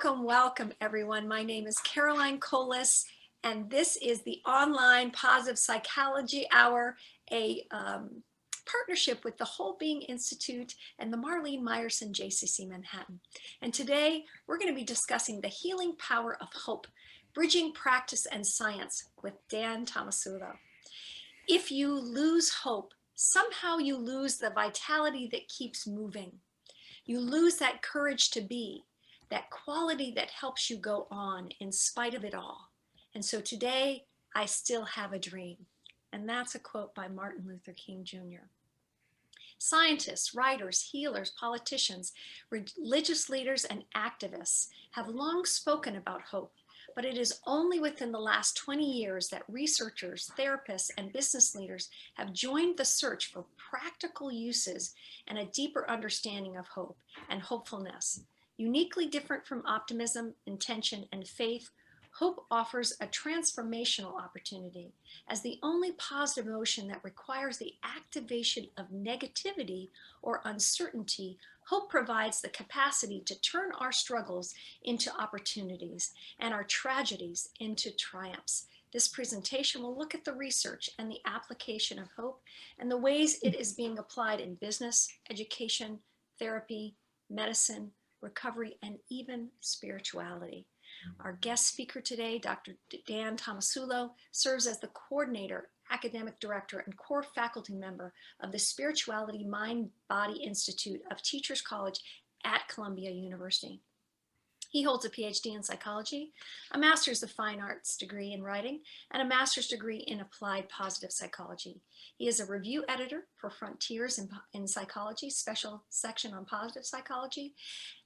Welcome, everyone. My name is Caroline Colas, and this is the online Positive Psychology Hour, a partnership with the Wholebeing Institute and the Marlene Meyerson JCC Manhattan. And today, we're going to be discussing the healing power of hope, bridging practice and science with Dan Tomasulo. If you lose hope, somehow you lose the vitality that keeps moving. You lose that courage to be, that quality that helps you go on in spite of it all. And so today, I still have a dream. And that's a quote by Martin Luther King Jr. Scientists, writers, healers, politicians, religious leaders, and activists have long spoken about hope, but it is only within the last 20 years that researchers, therapists, and business leaders have joined the search for practical uses and a deeper understanding of hope and hopefulness. Uniquely different from optimism, intention, and faith, hope offers a transformational opportunity. As the only positive emotion that requires the activation of negativity or uncertainty, hope provides the capacity to turn our struggles into opportunities and our tragedies into triumphs. This presentation will look at the research and the application of hope and the ways it is being applied in business, education, therapy, medicine, recovery, and even spirituality. Our guest speaker today, Dr. Dan Tomasulo, serves as the coordinator, academic director, and core faculty member of the Spirituality Mind-Body Institute of Teachers College at Columbia University. He holds a PhD in psychology, a master's of fine arts degree in writing, and a master's degree in applied positive psychology. He is a review editor for Frontiers in Psychology, special section on positive psychology.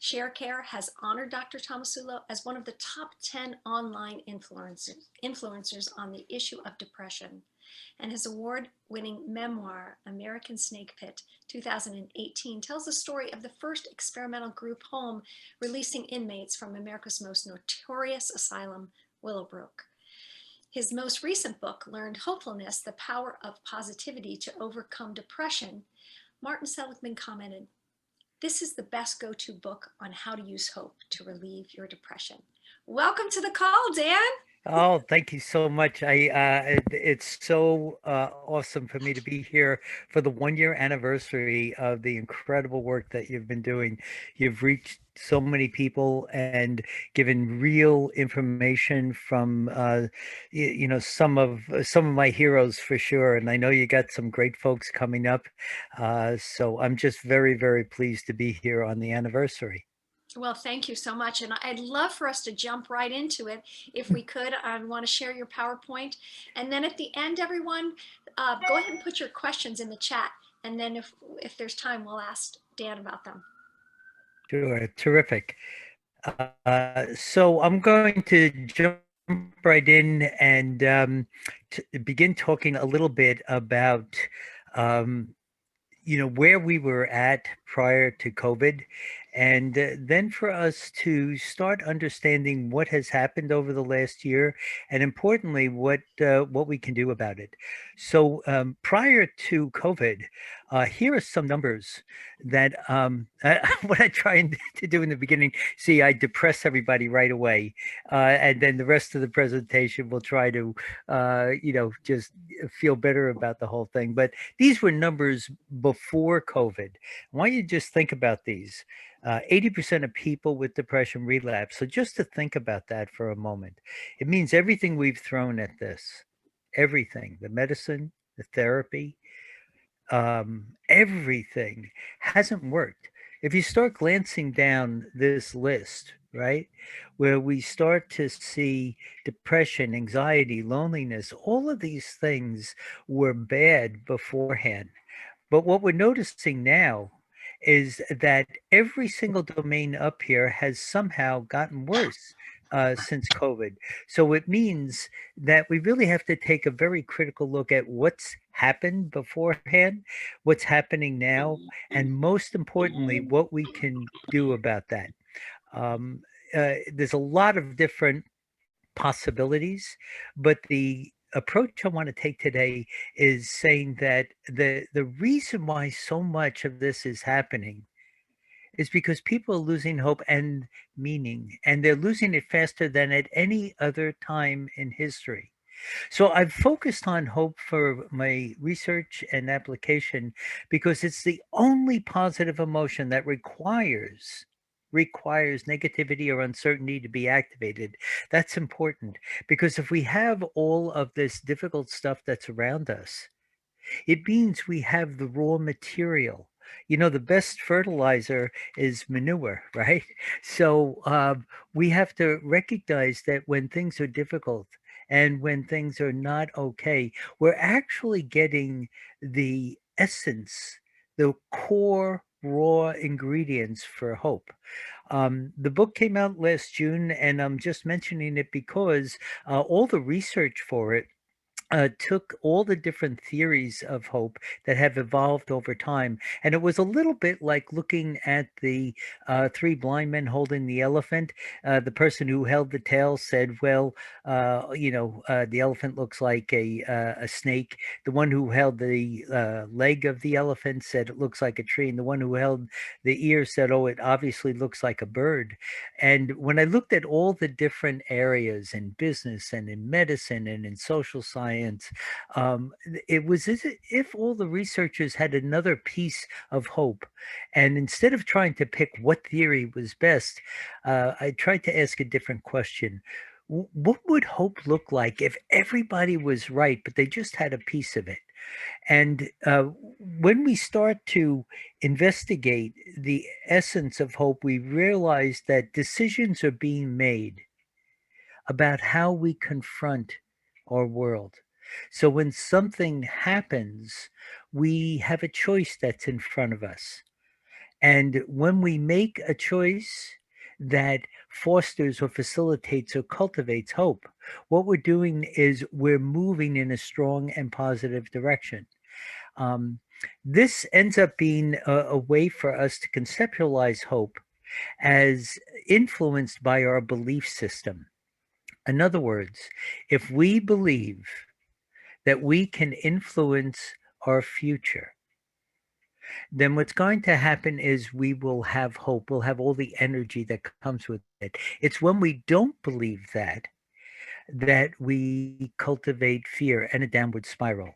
ShareCare has honored Dr. Tomasulo as one of the top 10 online influencers on the issue of depression. And his award-winning memoir, American Snake Pit, 2018, tells the story of the first experimental group home releasing inmates from America's most notorious asylum, Willowbrook. His most recent book, Learned Hopefulness, The Power of Positivity to Overcome Depression, Martin Seligman commented, "This is the best go-to book on how to use hope to relieve your depression." Welcome to the call, Dan. Oh, thank you so much. It's so awesome for me to be here for the 1-year anniversary of the incredible work that you've been doing. You've reached so many people and given real information from some of my heroes for sure. And I know you got some great folks coming up. So I'm just very, very pleased to be here on the anniversary. Well, thank you so much. And I'd love for us to jump right into it. If we could, I want to share your PowerPoint. And then at the end, everyone, go ahead and put your questions in the chat. And then if there's time, we'll ask Dan about them. Sure, terrific. So I'm going to jump right in and begin talking a little bit about where we were at prior to COVID, and then for us to start understanding what has happened over the last year, and importantly, what we can do about it. So prior to COVID, here are some numbers that what I tried to do in the beginning. See, I depress everybody right away, and then the rest of the presentation will try to, just feel better about the whole thing. But these were numbers before COVID. I want you to just think about these. 80% of people with depression relapse. So just to think about that for a moment, it means everything we've thrown at this, everything, the medicine, the therapy, everything hasn't worked. If you start glancing down this list, right, where we start to see depression, anxiety, loneliness, all of these things were bad beforehand. But what we're noticing now is that every single domain up here has somehow gotten worse since COVID. So it means that we really have to take a very critical look at what's happened beforehand, what's happening now, and most importantly, what we can do about that. There's a lot of different possibilities, but the approach I want to take today is saying that the reason why so much of this is happening is because people are losing hope and meaning, and they're losing it faster than at any other time in history. So I've focused on hope for my research and application because it's the only positive emotion that requires negativity or uncertainty to be activated. That's important because if we have all of this difficult stuff that's around us, it means we have the raw material. You know, the best fertilizer is manure, right? So we have to recognize that when things are difficult and when things are not okay, we're actually getting the essence, the core raw ingredients for hope. The book came out last June, and I'm just mentioning it because all the research for it took all the different theories of hope that have evolved over time. And it was a little bit like looking at the three blind men holding the elephant. The person who held the tail said, well, the elephant looks like a snake. The one who held the leg of the elephant said it looks like a tree. And the one who held the ear said, oh, it obviously looks like a bird. And when I looked at all the different areas in business and in medicine and in social science, it was as if all the researchers had another piece of hope. And instead of trying to pick what theory was best, I tried to ask a different question. What would hope look like if everybody was right, but they just had a piece of it? And when we start to investigate the essence of hope, we realize that decisions are being made about how we confront our world. So when something happens, we have a choice that's in front of us. And when we make a choice that fosters or facilitates or cultivates hope, what we're doing is we're moving in a strong and positive direction. Um, this ends up being a way for us to conceptualize hope as influenced by our belief system. In other words, if we believe that we can influence our future, then what's going to happen is we will have hope. We'll have all the energy that comes with it. It's when we don't believe that we cultivate fear and a downward spiral.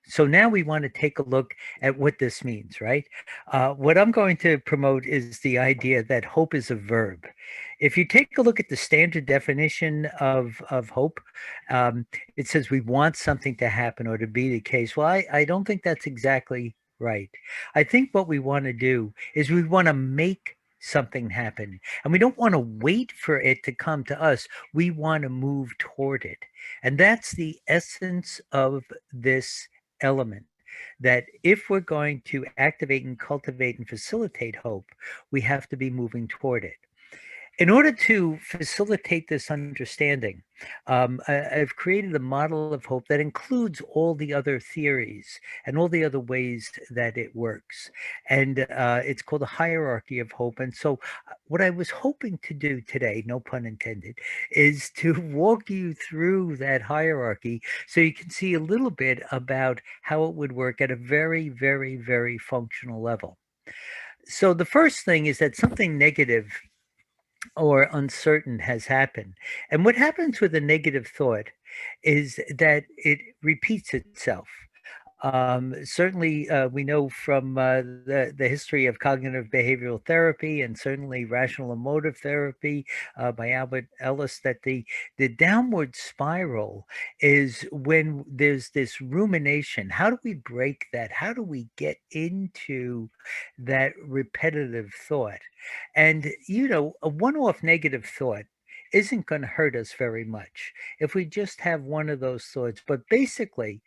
So now we want to take a look at what this means, right? What I'm going to promote is the idea that hope is a verb. If you take a look at the standard definition of hope, it says we want something to happen or to be the case. Well, I don't think that's exactly right. I think what we want to do is we want to make something happen, and we don't want to wait for it to come to us. We want to move toward it. And that's the essence of this element, that if we're going to activate and cultivate and facilitate hope, we have to be moving toward it. In order to facilitate this understanding, I've created a model of hope that includes all the other theories and all the other ways that it works. And it's called a hierarchy of hope. And so, what I was hoping to do today, no pun intended, is to walk you through that hierarchy so you can see a little bit about how it would work at a very, very, very functional level. So, the first thing is that something negative or uncertain has happened. And what happens with a negative thought is that it repeats itself. Certainly, we know from the history of cognitive behavioral therapy and certainly rational emotive therapy by Albert Ellis that the downward spiral is when there's this rumination. How do we break that? How do we get into that repetitive thought? And, a one off negative thought isn't going to hurt us very much if we just have one of those thoughts. But basically,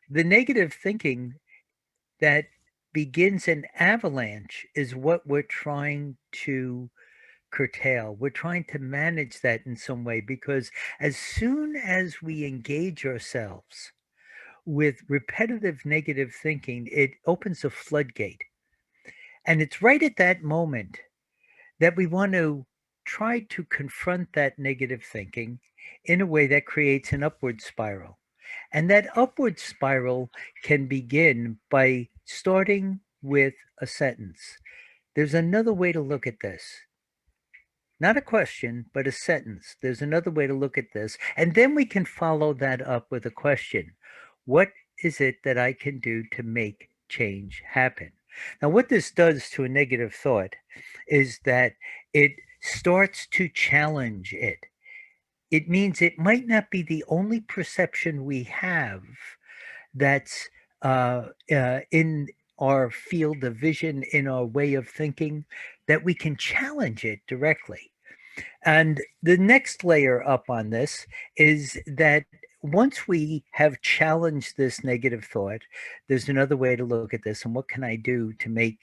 the negative thinking that begins an avalanche is what we're trying to curtail. We're trying to manage that in some way because as soon as we engage ourselves with repetitive negative thinking, it opens a floodgate. And it's right at that moment that we want to try to confront that negative thinking in a way that creates an upward spiral. And that upward spiral can begin by starting with a sentence. There's another way to look at this. Not a question, but a sentence. There's another way to look at this. And then we can follow that up with a question. What is it that I can do to make change happen? Now, what this does to a negative thought is that it starts to challenge it. It means it might not be the only perception we have that's in our field of vision, in our way of thinking, that we can challenge it directly. And the next layer up on this is that once we have challenged this negative thought, there's another way to look at this. And what can I do to make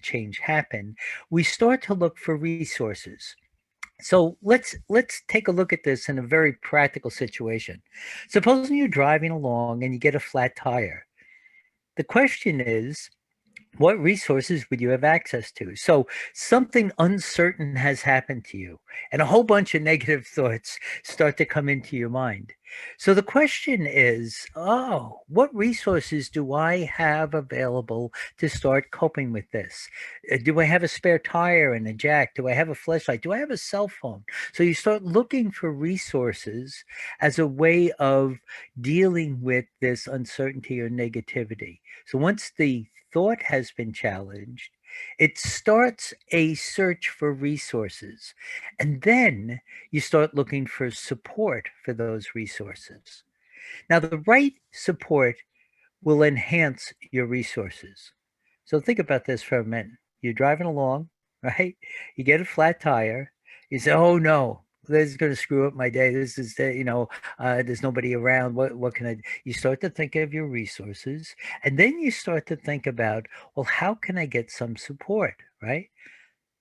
change happen? We start to look for resources. So let's take a look at this in a very practical situation. Supposing you're driving along and you get a flat tire. The question is, what resources would you have access to? So something uncertain has happened to you, and a whole bunch of negative thoughts start to come into your mind. So the question is, oh, what resources do I have available to start coping with this? Do I have a spare tire and a jack? Do I have a flashlight? Do I have a cell phone? So you start looking for resources as a way of dealing with this uncertainty or negativity. So once the thought has been challenged, it starts a search for resources. And then you start looking for support for those resources. Now, the right support will enhance your resources. So think about this for a minute. You're driving along, right? You get a flat tire. You say, "Oh no, this is going to screw up my day. This is there's nobody around. What can I do?" You start to think of your resources, and then you start to think about, well, how can I get some support, right?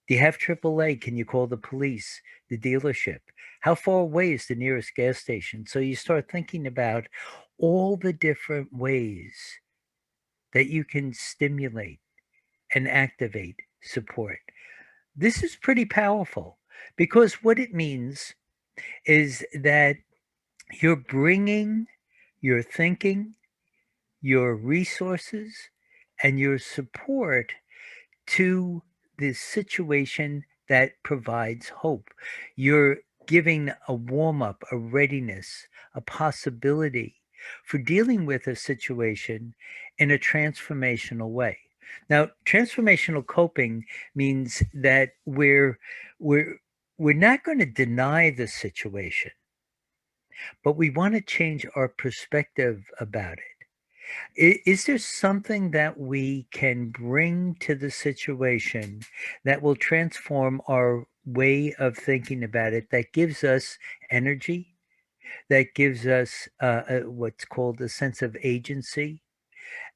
Do you have AAA? Can you call the police, the dealership? How far away is the nearest gas station? So you start thinking about all the different ways that you can stimulate and activate support. This is pretty powerful because what it means is that you're bringing your thinking, your resources, and your support to the situation that provides hope. You're giving a warm up, a readiness, a possibility for dealing with a situation in a transformational way. Now, transformational coping means that we're we're not going to deny the situation, but we want to change our perspective about it. Is there something that we can bring to the situation that will transform our way of thinking about it, that gives us energy, that gives us what's called a sense of agency?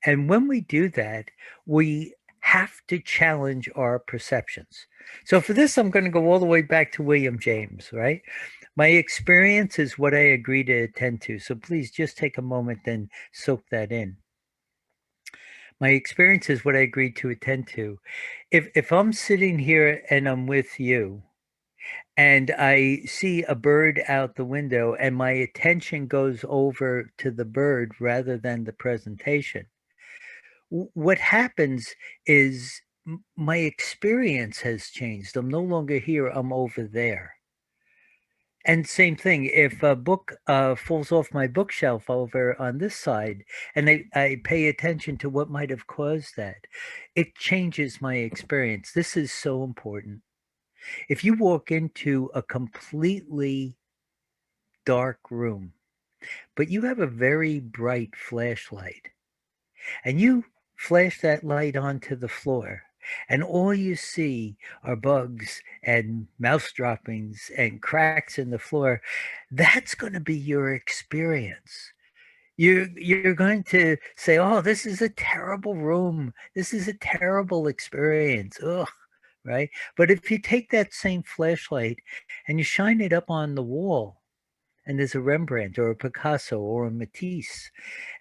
And when we do that, we have to challenge our perceptions. So for this, I'm going to go all the way back to William James, right? My experience is what I agree to attend to. So please just take a moment and soak that in. My experience is what I agreed to attend to. If I'm sitting here and I'm with you and I see a bird out the window and my attention goes over to the bird rather than the presentation, what happens is my experience has changed. I'm no longer here, I'm over there. And same thing, if a book falls off my bookshelf over on this side, and I pay attention to what might have caused that, it changes my experience. This is so important. If you walk into a completely dark room, but you have a very bright flashlight, and you flash that light onto the floor, and all you see are bugs and mouse droppings and cracks in the floor, that's going to be your experience. You're going to say, "Oh, this is a terrible room. This is a terrible experience." Ugh, right? But if you take that same flashlight and you shine it up on the wall, and there's a Rembrandt or a Picasso or a Matisse,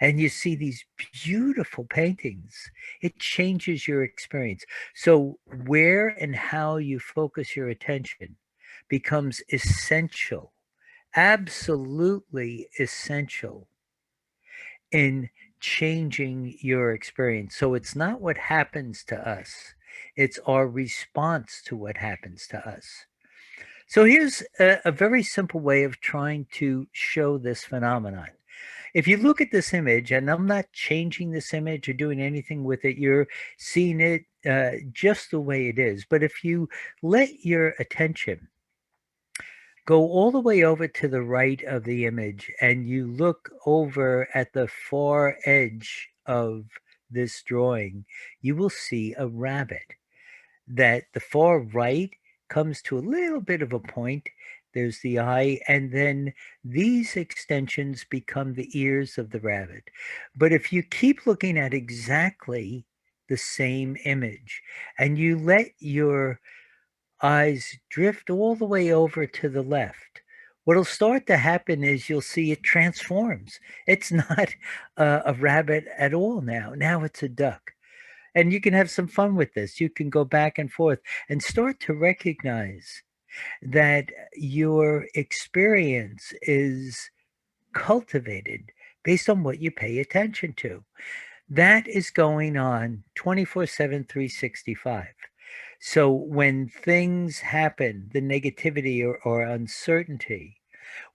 and you see these beautiful paintings, it changes your experience. So where and how you focus your attention becomes essential, absolutely essential in changing your experience. So it's not what happens to us, It's our response to what happens to us. So here's a very simple way of trying to show this phenomenon. If you look at this image, and I'm not changing this image or doing anything with it, you're seeing it just the way it is. But if you let your attention go all the way over to the right of the image and you look over at the far edge of this drawing, you will see a rabbit that the far right comes to a little bit of a point. There's the eye, and then these extensions become the ears of the rabbit. But if you keep looking at exactly the same image and you let your eyes drift all the way over to the left, what'll start to happen is you'll see it transforms. It's not a rabbit at all now. Now it's a duck. And you can have some fun with this. You can go back and forth and start to recognize that your experience is cultivated based on what you pay attention to. That is going on 24/7, 365. So when things happen, the negativity or uncertainty,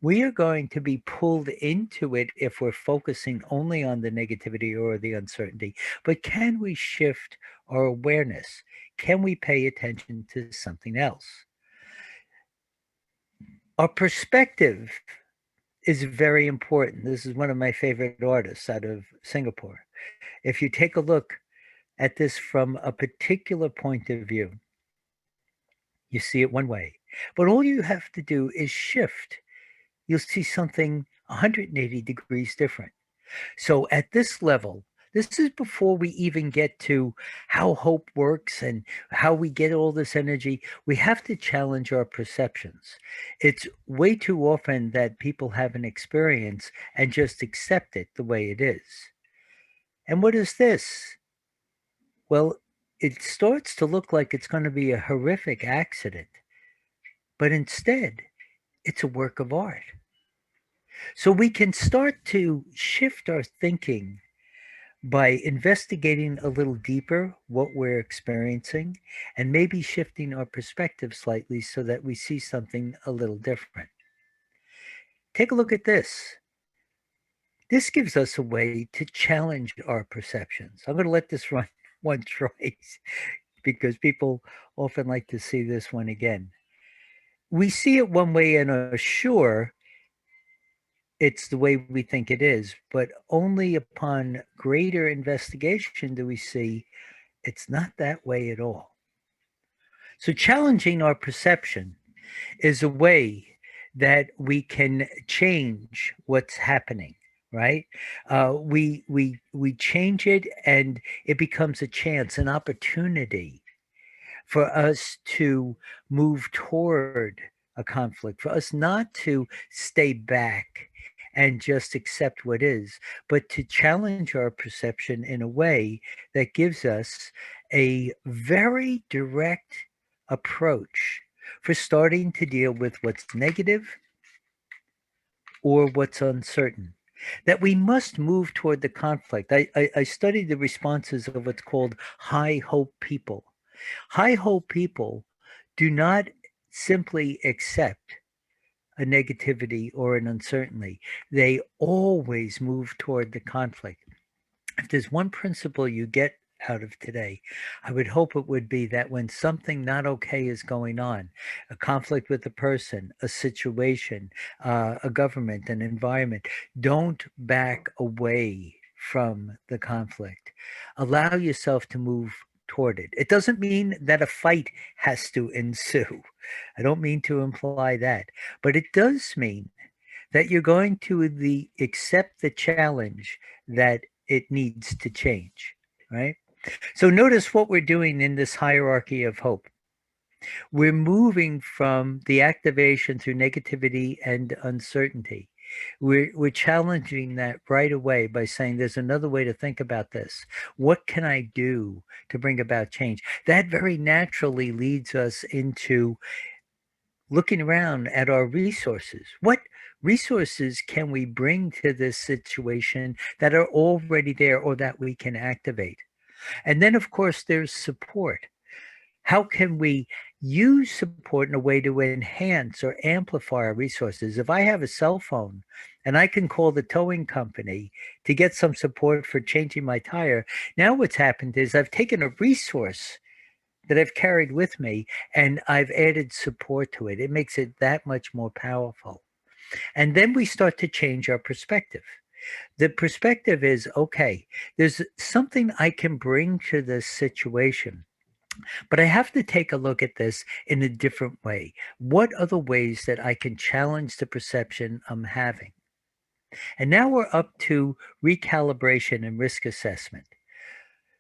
we are going to be pulled into it if we're focusing only on the negativity or the uncertainty. But can we shift our awareness? Can we pay attention to something else? Our perspective is very important. This is one of my favorite artists out of Singapore. If you take a look at this from a particular point of view, you see it one way. But all you have to do is shift. You'll see something 180 degrees different. So at this level, this is before we even get to how hope works and how we get all this energy. We have to challenge our perceptions. It's way too often that people have an experience and just accept it the way it is. And what is this? Well, it starts to look like it's going to be a horrific accident, but instead, it's a work of art. So we can start to shift our thinking by investigating a little deeper what we're experiencing and maybe shifting our perspective slightly so that we see something a little different. Take a look at this. This gives us a way to challenge our perceptions. I'm going to let this run one twice because people often like to see this one again. We see it one way and are sure it's the way we think it is, but only upon greater investigation do we see it's not that way at all. So challenging our perception is a way that we can change what's happening, right? We change it, and it becomes a chance, an opportunity for us to move toward a conflict, for us not to stay back and just accept what is, but to challenge our perception in a way that gives us a very direct approach for starting to deal with what's negative or what's uncertain. That we must move toward the conflict. I studied the responses of what's called high hope people. High hope people do not simply accept a negativity or an uncertainty. They always move toward the conflict. If there's one principle you get out of today, I would hope it would be that when something not okay is going on, a conflict with a person, a situation, a government, an environment, don't back away from the conflict. Allow yourself to move toward it. It doesn't mean that a fight has to ensue. I don't mean to imply that, but it does mean that you're going to accept the challenge that it needs to change, right? So notice what we're doing in this hierarchy of hope. We're moving from the activation through negativity and uncertainty. We're challenging that right away by saying there's another way to think about this. What can I do to bring about change? That very naturally leads us into looking around at our resources. What resources can we bring to this situation that are already there or that we can activate? And then, of course, there's support. How can we use support in a way to enhance or amplify our resources? If I have a cell phone and I can call the towing company to get some support for changing my tire, now what's happened is I've taken a resource that I've carried with me and I've added support to it. It makes it that much more powerful. And then we start to change our perspective. The perspective is, okay, there's something I can bring to this situation, but I have to take a look at this in a different way. What are the ways that I can challenge the perception I'm having? And now we're up to recalibration and risk assessment.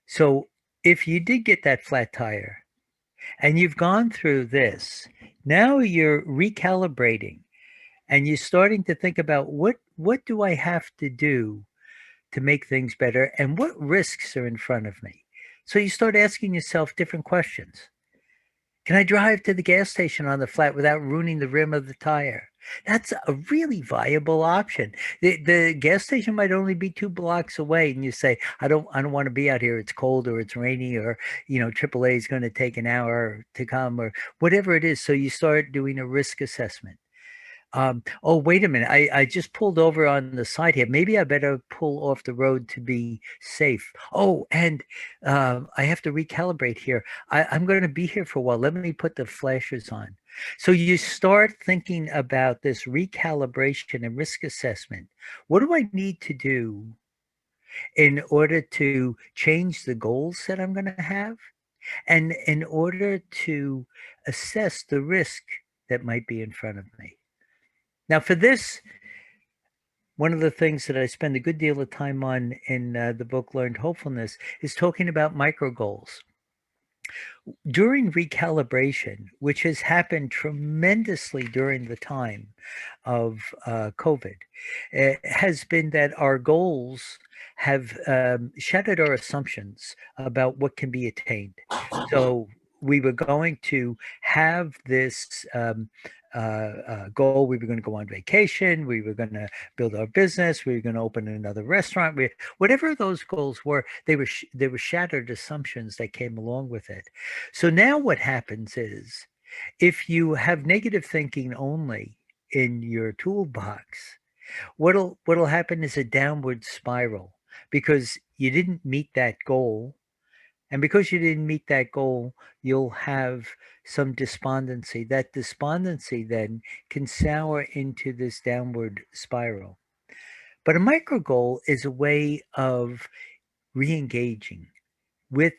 So if you did get that flat tire and you've gone through this, now you're recalibrating and you're starting to think about what do I have to do to make things better and what risks are in front of me. So you start asking yourself different questions. Can I drive to the gas station on the flat without ruining the rim of the tire? That's a really viable option. The gas station might only be 2 blocks away, and you say, I don't want to be out here. It's cold or it's rainy, or AAA is going to take an hour to come, or whatever it is. So you start doing a risk assessment. Oh, wait a minute. I just pulled over on the side here. Maybe I better pull off the road to be safe. Oh, and I have to recalibrate here. I'm going to be here for a while. Let me put the flashers on. So you start thinking about this recalibration and risk assessment. What do I need to do in order to change the goals that I'm going to have? And in order to assess the risk that might be in front of me. Now, for this, one of the things that I spend a good deal of time on in the book Learned Hopefulness is talking about micro goals. During recalibration, which has happened tremendously during the time of COVID, has been that our goals have shattered our assumptions about what can be attained. So we were going to have this goal. We were going to go on vacation. We were going to build our business. We were going to open another restaurant. Whatever those goals were, they were shattered assumptions that came along with it. So now what happens is, if you have negative thinking only in your toolbox, what'll happen is a downward spiral because you didn't meet that goal. And because you didn't meet that goal, you'll have some despondency. That despondency then can sour into this downward spiral. But a micro goal is a way of re-engaging with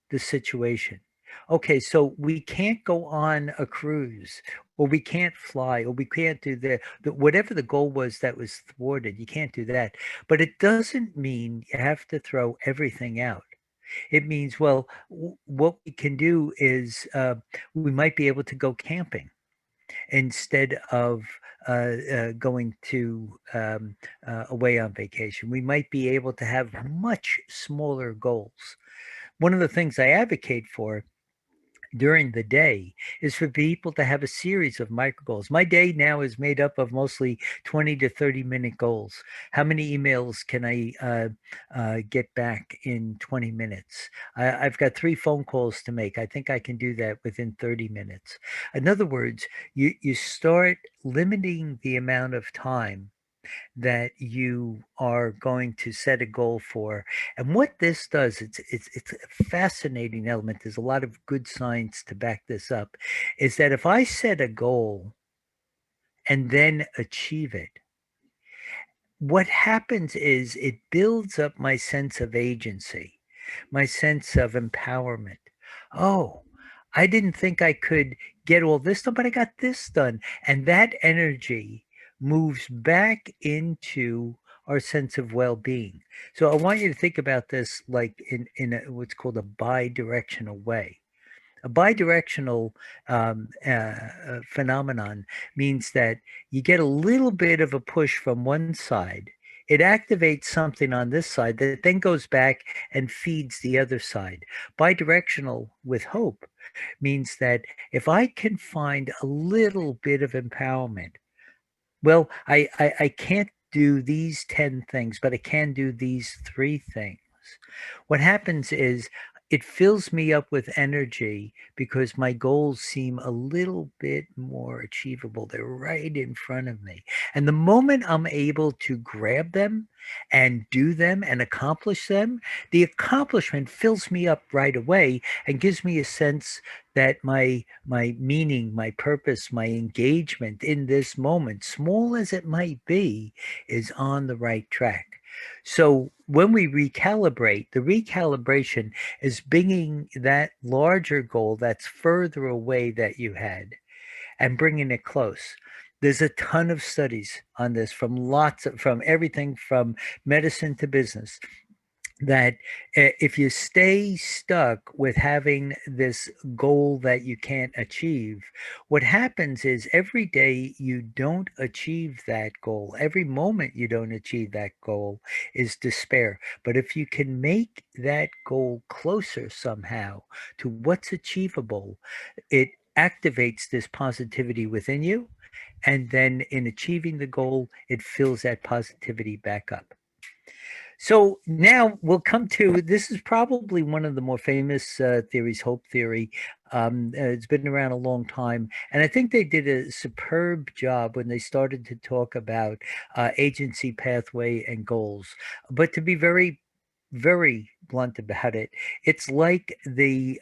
the situation. Okay, so we can't go on a cruise, or we can't fly, or we can't do whatever the goal was that was thwarted. You can't do that. But it doesn't mean you have to throw everything out. It means, well, what we can do is we might be able to go camping instead of going to away on vacation. We might be able to have much smaller goals. One of the things I advocate for during the day is for people to have a series of micro goals. My day now is made up of mostly 20 to 30-minute goals. How many emails can I get back in 20 minutes? I've got 3 phone calls to make. I think I can do that within 30 minutes. In other words, you start limiting the amount of time that you are going to set a goal for. And what this does, it's a fascinating element. There's a lot of good science to back this up, is that if I set a goal and then achieve it, what happens is it builds up my sense of agency, my sense of empowerment. Oh, I didn't think I could get all this done, but I got this done. And that energy moves back into our sense of well-being. So I want you to think about this like what's called a bi-directional way. A bidirectional phenomenon means that you get a little bit of a push from one side. It activates something on this side that then goes back and feeds the other side. Bidirectional with hope means that if I can find a little bit of empowerment, well, I can't do these 10 things, but I can do these 3 things. What happens is it fills me up with energy because my goals seem a little bit more achievable. They're right in front of me. And the moment I'm able to grab them and do them and accomplish them, the accomplishment fills me up right away and gives me a sense that my meaning, my purpose, my engagement in this moment, small as it might be, is on the right track. So when we recalibrate, the recalibration is bringing that larger goal that's further away that you had and bringing it close. There's a ton of studies on this from everything from medicine to business that if you stay stuck with having this goal that you can't achieve, what happens is every day you don't achieve that goal, every moment you don't achieve that goal is despair. But if you can make that goal closer somehow to what's achievable, it activates this positivity within you. And then in achieving the goal, it fills that positivity back up. So now we'll come to this is probably one of the more famous theories, hope theory. It's been around a long time. And I think they did a superb job when they started to talk about agency, pathway, and goals. But to be very blunt about it, it's like the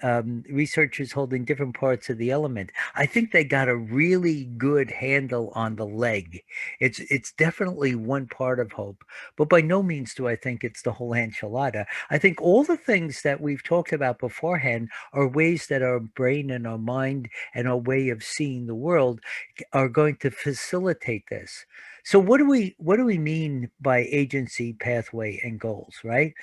researchers holding different parts of the element. I think they got a really good handle on the leg. It's definitely one part of hope, but by no means do I think it's the whole enchilada. I think all the things that we've talked about beforehand are ways that our brain and our mind and our way of seeing the world are going to facilitate this. So what do we mean by agency, pathway, and goals, right?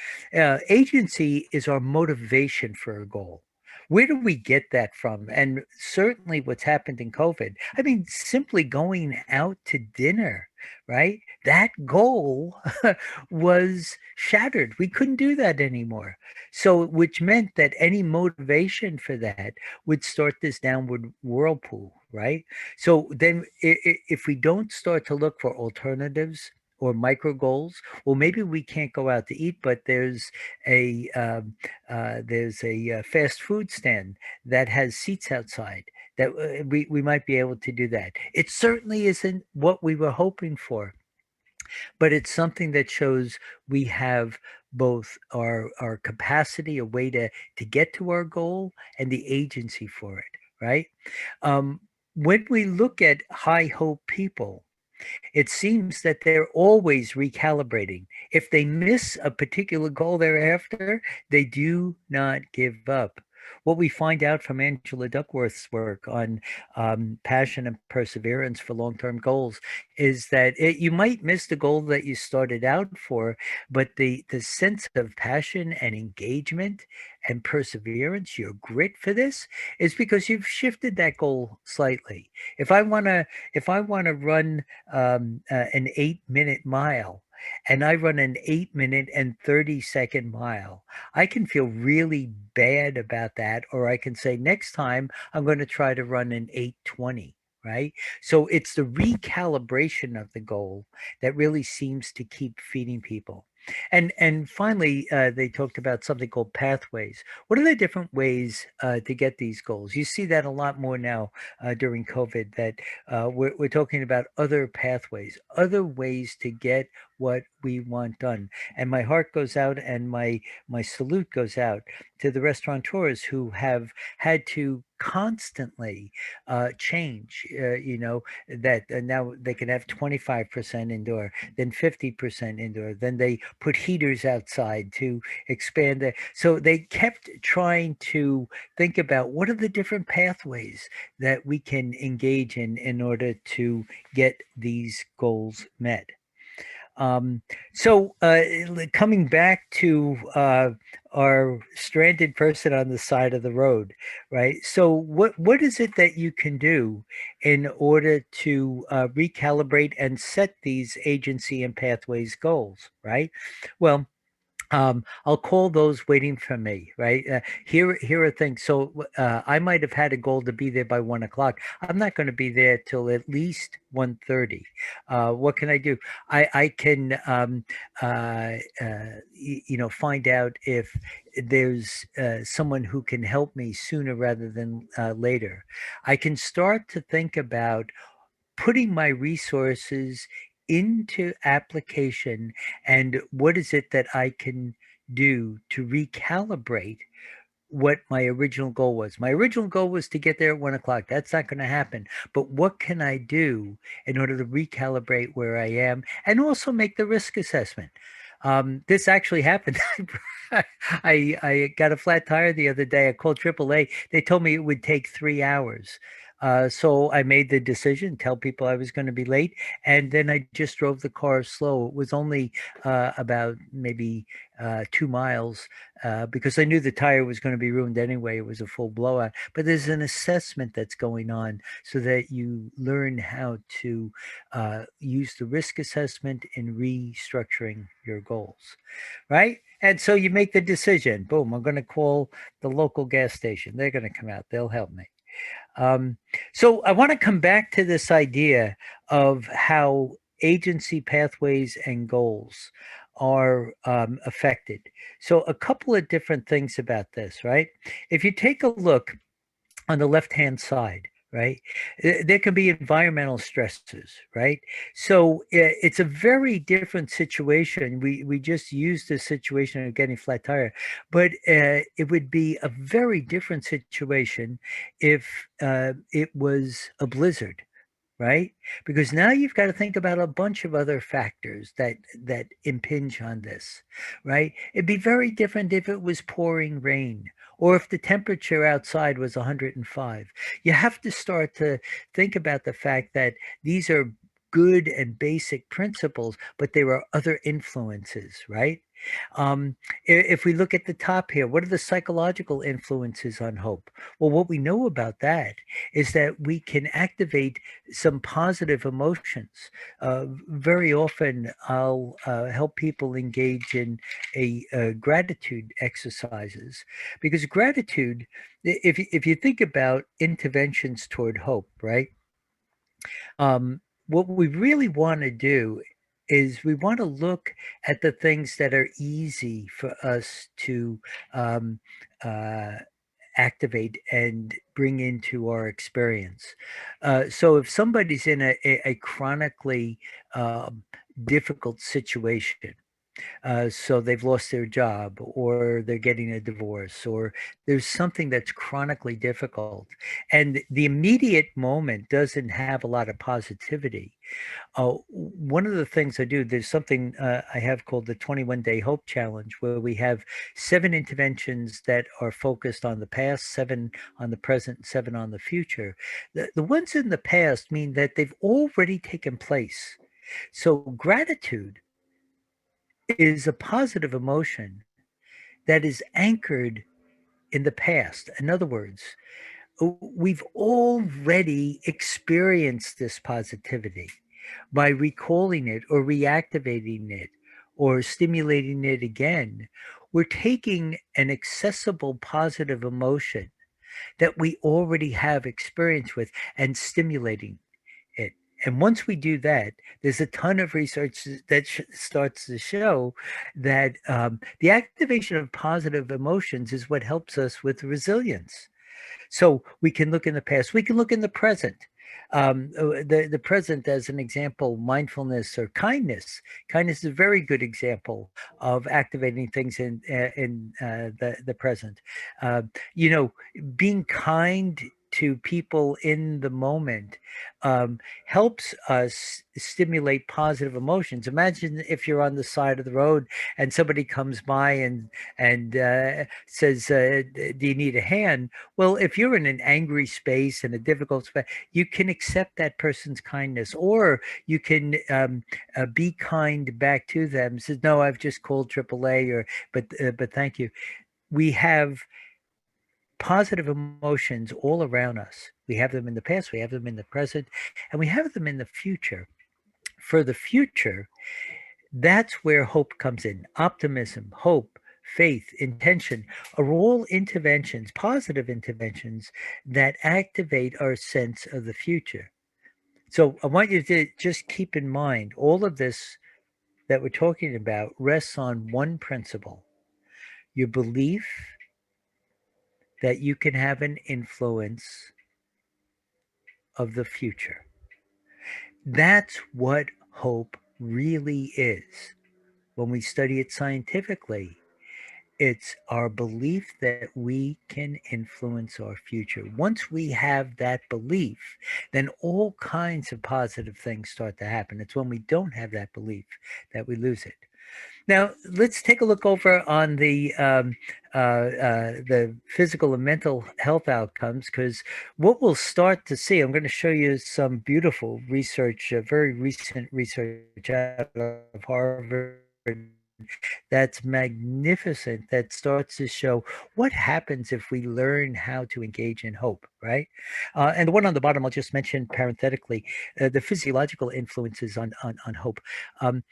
Agency is our motivation for a goal. Where do we get that from? And certainly what's happened in COVID. I mean, simply going out to dinner, right? That goal was shattered. We couldn't do that anymore. So, which meant that any motivation for that would start this downward whirlpool, right? So then if we don't start to look for alternatives or micro goals, well, maybe we can't go out to eat, but there's a fast food stand that has seats outside that we might be able to do that. It certainly isn't what we were hoping for, but it's something that shows we have both our capacity, a way to get to our goal, and the agency for it, right? Um, when we look at high hope people, it seems that they're always recalibrating. If they miss a particular goal they're after, they do not give up. What we find out from Angela Duckworth's work on passion and perseverance for long term goals is that you might miss the goal that you started out for, but the sense of passion and engagement and perseverance, your grit for this, is because you've shifted that goal slightly. If I want to run an 8 minute mile and I run an 8 minute and 30-second mile, I can feel really bad about that. Or I can say, next time I'm going to try to run an 8:20. Right. So it's the recalibration of the goal that really seems to keep feeding people. And finally, they talked about something called pathways. What are the different ways to get these goals? You see that a lot more now during COVID, that we're talking about other pathways, other ways to get what we want done. And my heart goes out and my salute goes out to the restaurateurs who have had to constantly change, that now they can have 25% indoor, then 50% indoor, then they put heaters outside to expand it. So they kept trying to think about what are the different pathways that we can engage in order to get these goals met. Um, so coming back to our stranded person on the side of the road, right? So what is it that you can do in order to recalibrate and set these agency and pathways goals, right? Well, I'll call those waiting for me, right? Here are things. So I might have had a goal to be there by 1 o'clock. I'm not going to be there till at least 1:30. What can I do? I can, find out if there's someone who can help me sooner rather than later. I can start to think about putting my resources into application and what is it that I can do to recalibrate what my original goal was. My original goal was to get there at 1 o'clock. That's not going to happen. But what can I do in order to recalibrate where I am and also make the risk assessment? This actually happened. I got a flat tire the other day. I called AAA. They told me it would take 3 hours. So I made the decision, tell people I was going to be late, and then I just drove the car slow. It was only about maybe 2 miles because I knew the tire was going to be ruined anyway. It was a full blowout. But there's an assessment that's going on so that you learn how to use the risk assessment in restructuring your goals, right? And so you make the decision. Boom, I'm going to call the local gas station. They're going to come out. They'll help me. Um, so I want to come back to this idea of how agency pathways and goals are affected. So a couple of different things about this, right? If you take a look on the left-hand side, right, there can be environmental stresses, right? So it's a very different situation. We just used the situation of getting flat tire, but it would be a very different situation if it was a blizzard, right? Because now you've got to think about a bunch of other factors that impinge on this, right? It'd be very different if it was pouring rain or if the temperature outside was 105. You have to start to think about the fact that these are good and basic principles, but there are other influences, right? Um, if we look at the top here, what are the psychological influences on hope? Well, what we know about that is that we can activate some positive emotions. Very often, I'll help people engage in gratitude exercises because gratitude, if you think about interventions toward hope, right? What we really want to do is we want to look at the things that are easy for us to um, uh, activate and bring into our experience. So if somebody's in a chronically um, difficult situation, so they've lost their job or they're getting a divorce or there's something that's chronically difficult and the immediate moment doesn't have a lot of positivity. One of the things I do, there's something I have called the 21-day hope challenge where we have 7 interventions that are focused on the past, 7 on the present, 7 on the future. The ones in the past mean that they've already taken place. So gratitude is a positive emotion that is anchored in the past. In other words, we've already experienced this positivity by recalling it or reactivating it or stimulating it again. We're taking an accessible positive emotion that we already have experience with and stimulating it. And once we do that, there's a ton of research that starts to show that the activation of positive emotions is what helps us with resilience. So we can look in the past, we can look in the present. The present as an example, mindfulness or kindness. Kindness is a very good example of activating things in the present. Uh, you know, being kind to people in the moment helps us stimulate positive emotions. Imagine if you're on the side of the road and somebody comes by and says, "Do you need a hand?" Well, if you're in an angry space and a difficult space, you can accept that person's kindness, or you can be kind back to them. Says, "No, I've just called AAA," or but thank you. We have positive emotions all around us. We have them in the past, we have them in the present, and we have them in the future. For the future, That's where hope comes in. Optimism, hope, faith, intention are all interventions, positive interventions that activate our sense of the future. So I want you to just keep in mind all of this that we're talking about rests on one principle: your belief that you can have an influence of the future. That's what hope really is. When we study it scientifically, it's our belief that we can influence our future. Once we have that belief, then all kinds of positive things start to happen. It's when we don't have that belief that we lose it. Now, let's take a look over on the physical and mental health outcomes, because what we'll start to see, I'm going to show you some beautiful research, very recent research out of Harvard that's magnificent, that starts to show what happens if we learn how to engage in hope, right? And the one on the bottom, I'll just mention parenthetically, the physiological influences on hope. Um,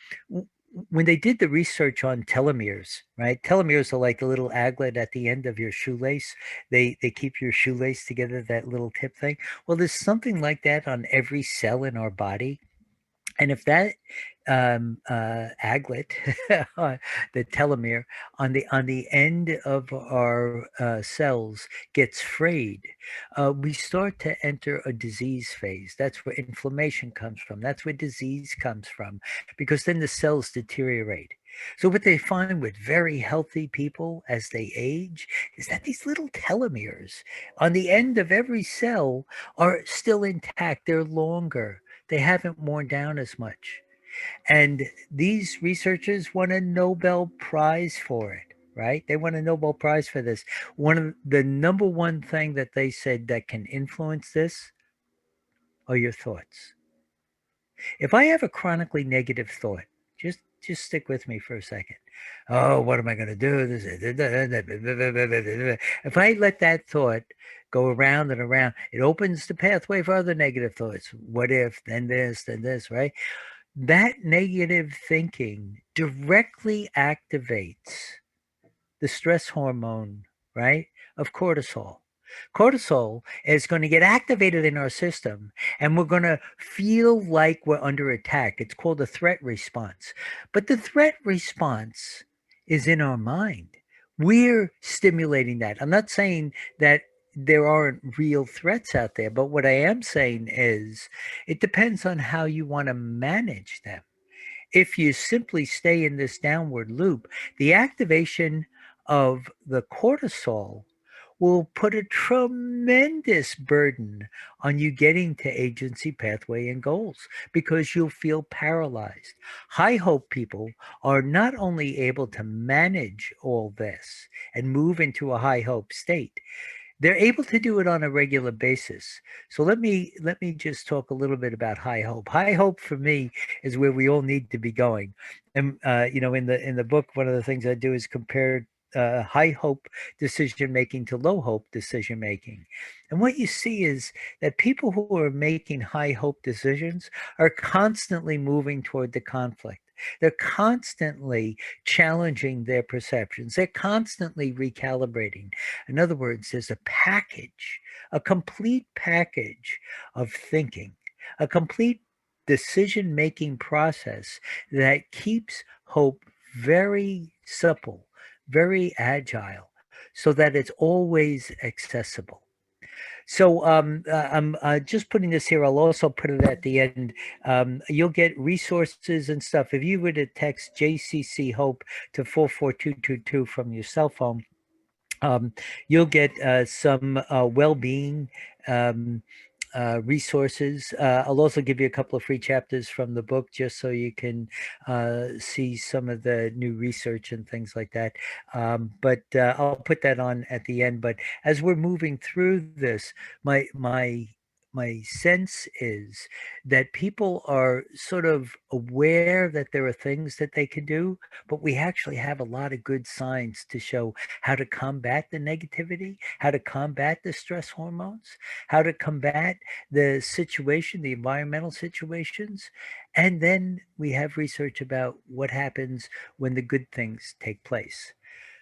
when they did the research on telomeres, right? Telomeres are like the little aglet at the end of your shoelace. They keep your shoelace together, that little tip thing. Well, there's something like that on every cell in our body. And if that aglet, the telomere on the end of our cells gets frayed, we start to enter a disease phase. That's where inflammation comes from. That's where disease comes from, because then the cells deteriorate. So what they find with very healthy people as they age is that these little telomeres on the end of every cell are still intact. They're longer. They haven't worn down as much. And these researchers won a Nobel Prize for it, right? They won a Nobel Prize for this. One of the number one thing that they said that can influence this are your thoughts. If I have a chronically negative thought, just stick with me for a second. Oh, what am I going to do? If I let that thought go around and around, it opens the pathway for other negative thoughts. What if, then this, right? That negative thinking directly activates the stress hormone, right, of cortisol. Cortisol is going to get activated in our system, and we're going to feel like we're under attack. It's called a threat response. But the threat response is in our mind. We're stimulating that. I'm not saying that there aren't real threats out there, but what I am saying is it depends on how you want to manage them. If you simply stay in this downward loop, the activation of the cortisol will put a tremendous burden on you getting to agency, pathway, and goals, because you'll feel paralyzed. High hope people are not only able to manage all this and move into a high hope state, they're able to do it on a regular basis. So let me just talk a little bit about high hope. High hope for me is where we all need to be going. And in the book, one of the things I do is compare high hope decision making to low hope decision making. And what you see is that people who are making high hope decisions are constantly moving toward the conflict. They're constantly challenging their perceptions. They're constantly recalibrating. In other words, there's a package, a complete package of thinking, a complete decision making process that keeps hope very supple, very agile, so that it's always accessible. So I'm just putting this here. I'll also put it at the end. You'll get resources and stuff. If you were to text JCC Hope to 44222 from your cell phone, um, you'll get some well-being resources. I'll also give you a couple of free chapters from the book, just so you can see some of the new research and things like that. But I'll put that on at the end. But as we're moving through this, my my sense is that people are sort of aware that there are things that they can do, but we actually have a lot of good signs to show how to combat the negativity, how to combat the stress hormones, how to combat the situation, the environmental situations. And then we have research about what happens when the good things take place.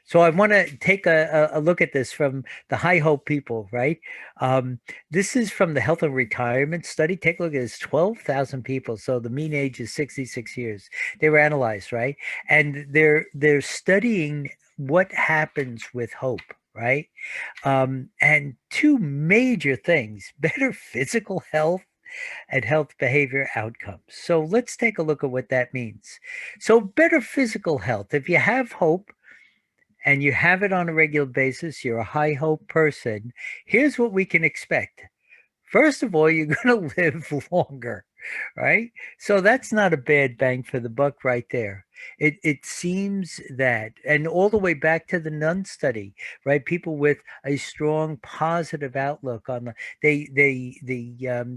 So I want to take a look at this from the high hope people, right? This is from the health and retirement study. Take a look at this, 12,000 people. So the mean age is 66 years. They were analyzed, right? And they're studying what happens with hope, right? And two major things, better physical health and health behavior outcomes. So let's take a look at what that means. So better physical health. If you have hope, and you have it on a regular basis, you're a high hope person, here's what we can expect. First of all, you're going to live longer, right? So that's not a bad bang for the buck right there. It seems that, and all the way back to the nun study, right? People with a strong positive outlook on they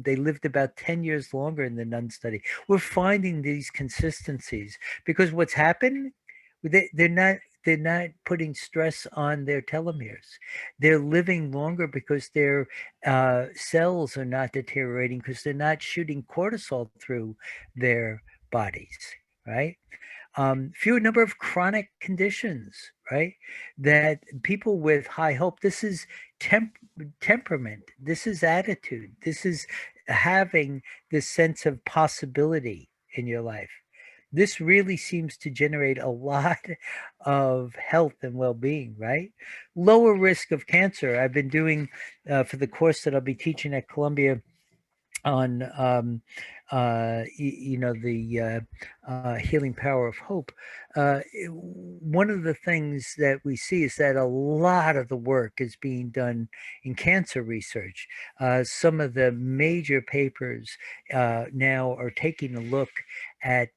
lived about 10 years longer in the nun study. We're finding these consistencies because what's happened, they're not putting stress on their telomeres. They're living longer because their cells are not deteriorating because they're not shooting cortisol through their bodies, right? Fewer number of chronic conditions, right? That people with high hope, this is temperament, this is attitude, this is having this sense of possibility in your life. This really seems to generate a lot of health and well-being, right? Lower risk of cancer. I've been doing for the course that I'll be teaching at Columbia on the healing power of hope. One of the things that we see is that a lot of the work is being done in cancer research. Some of the major papers now are taking a look at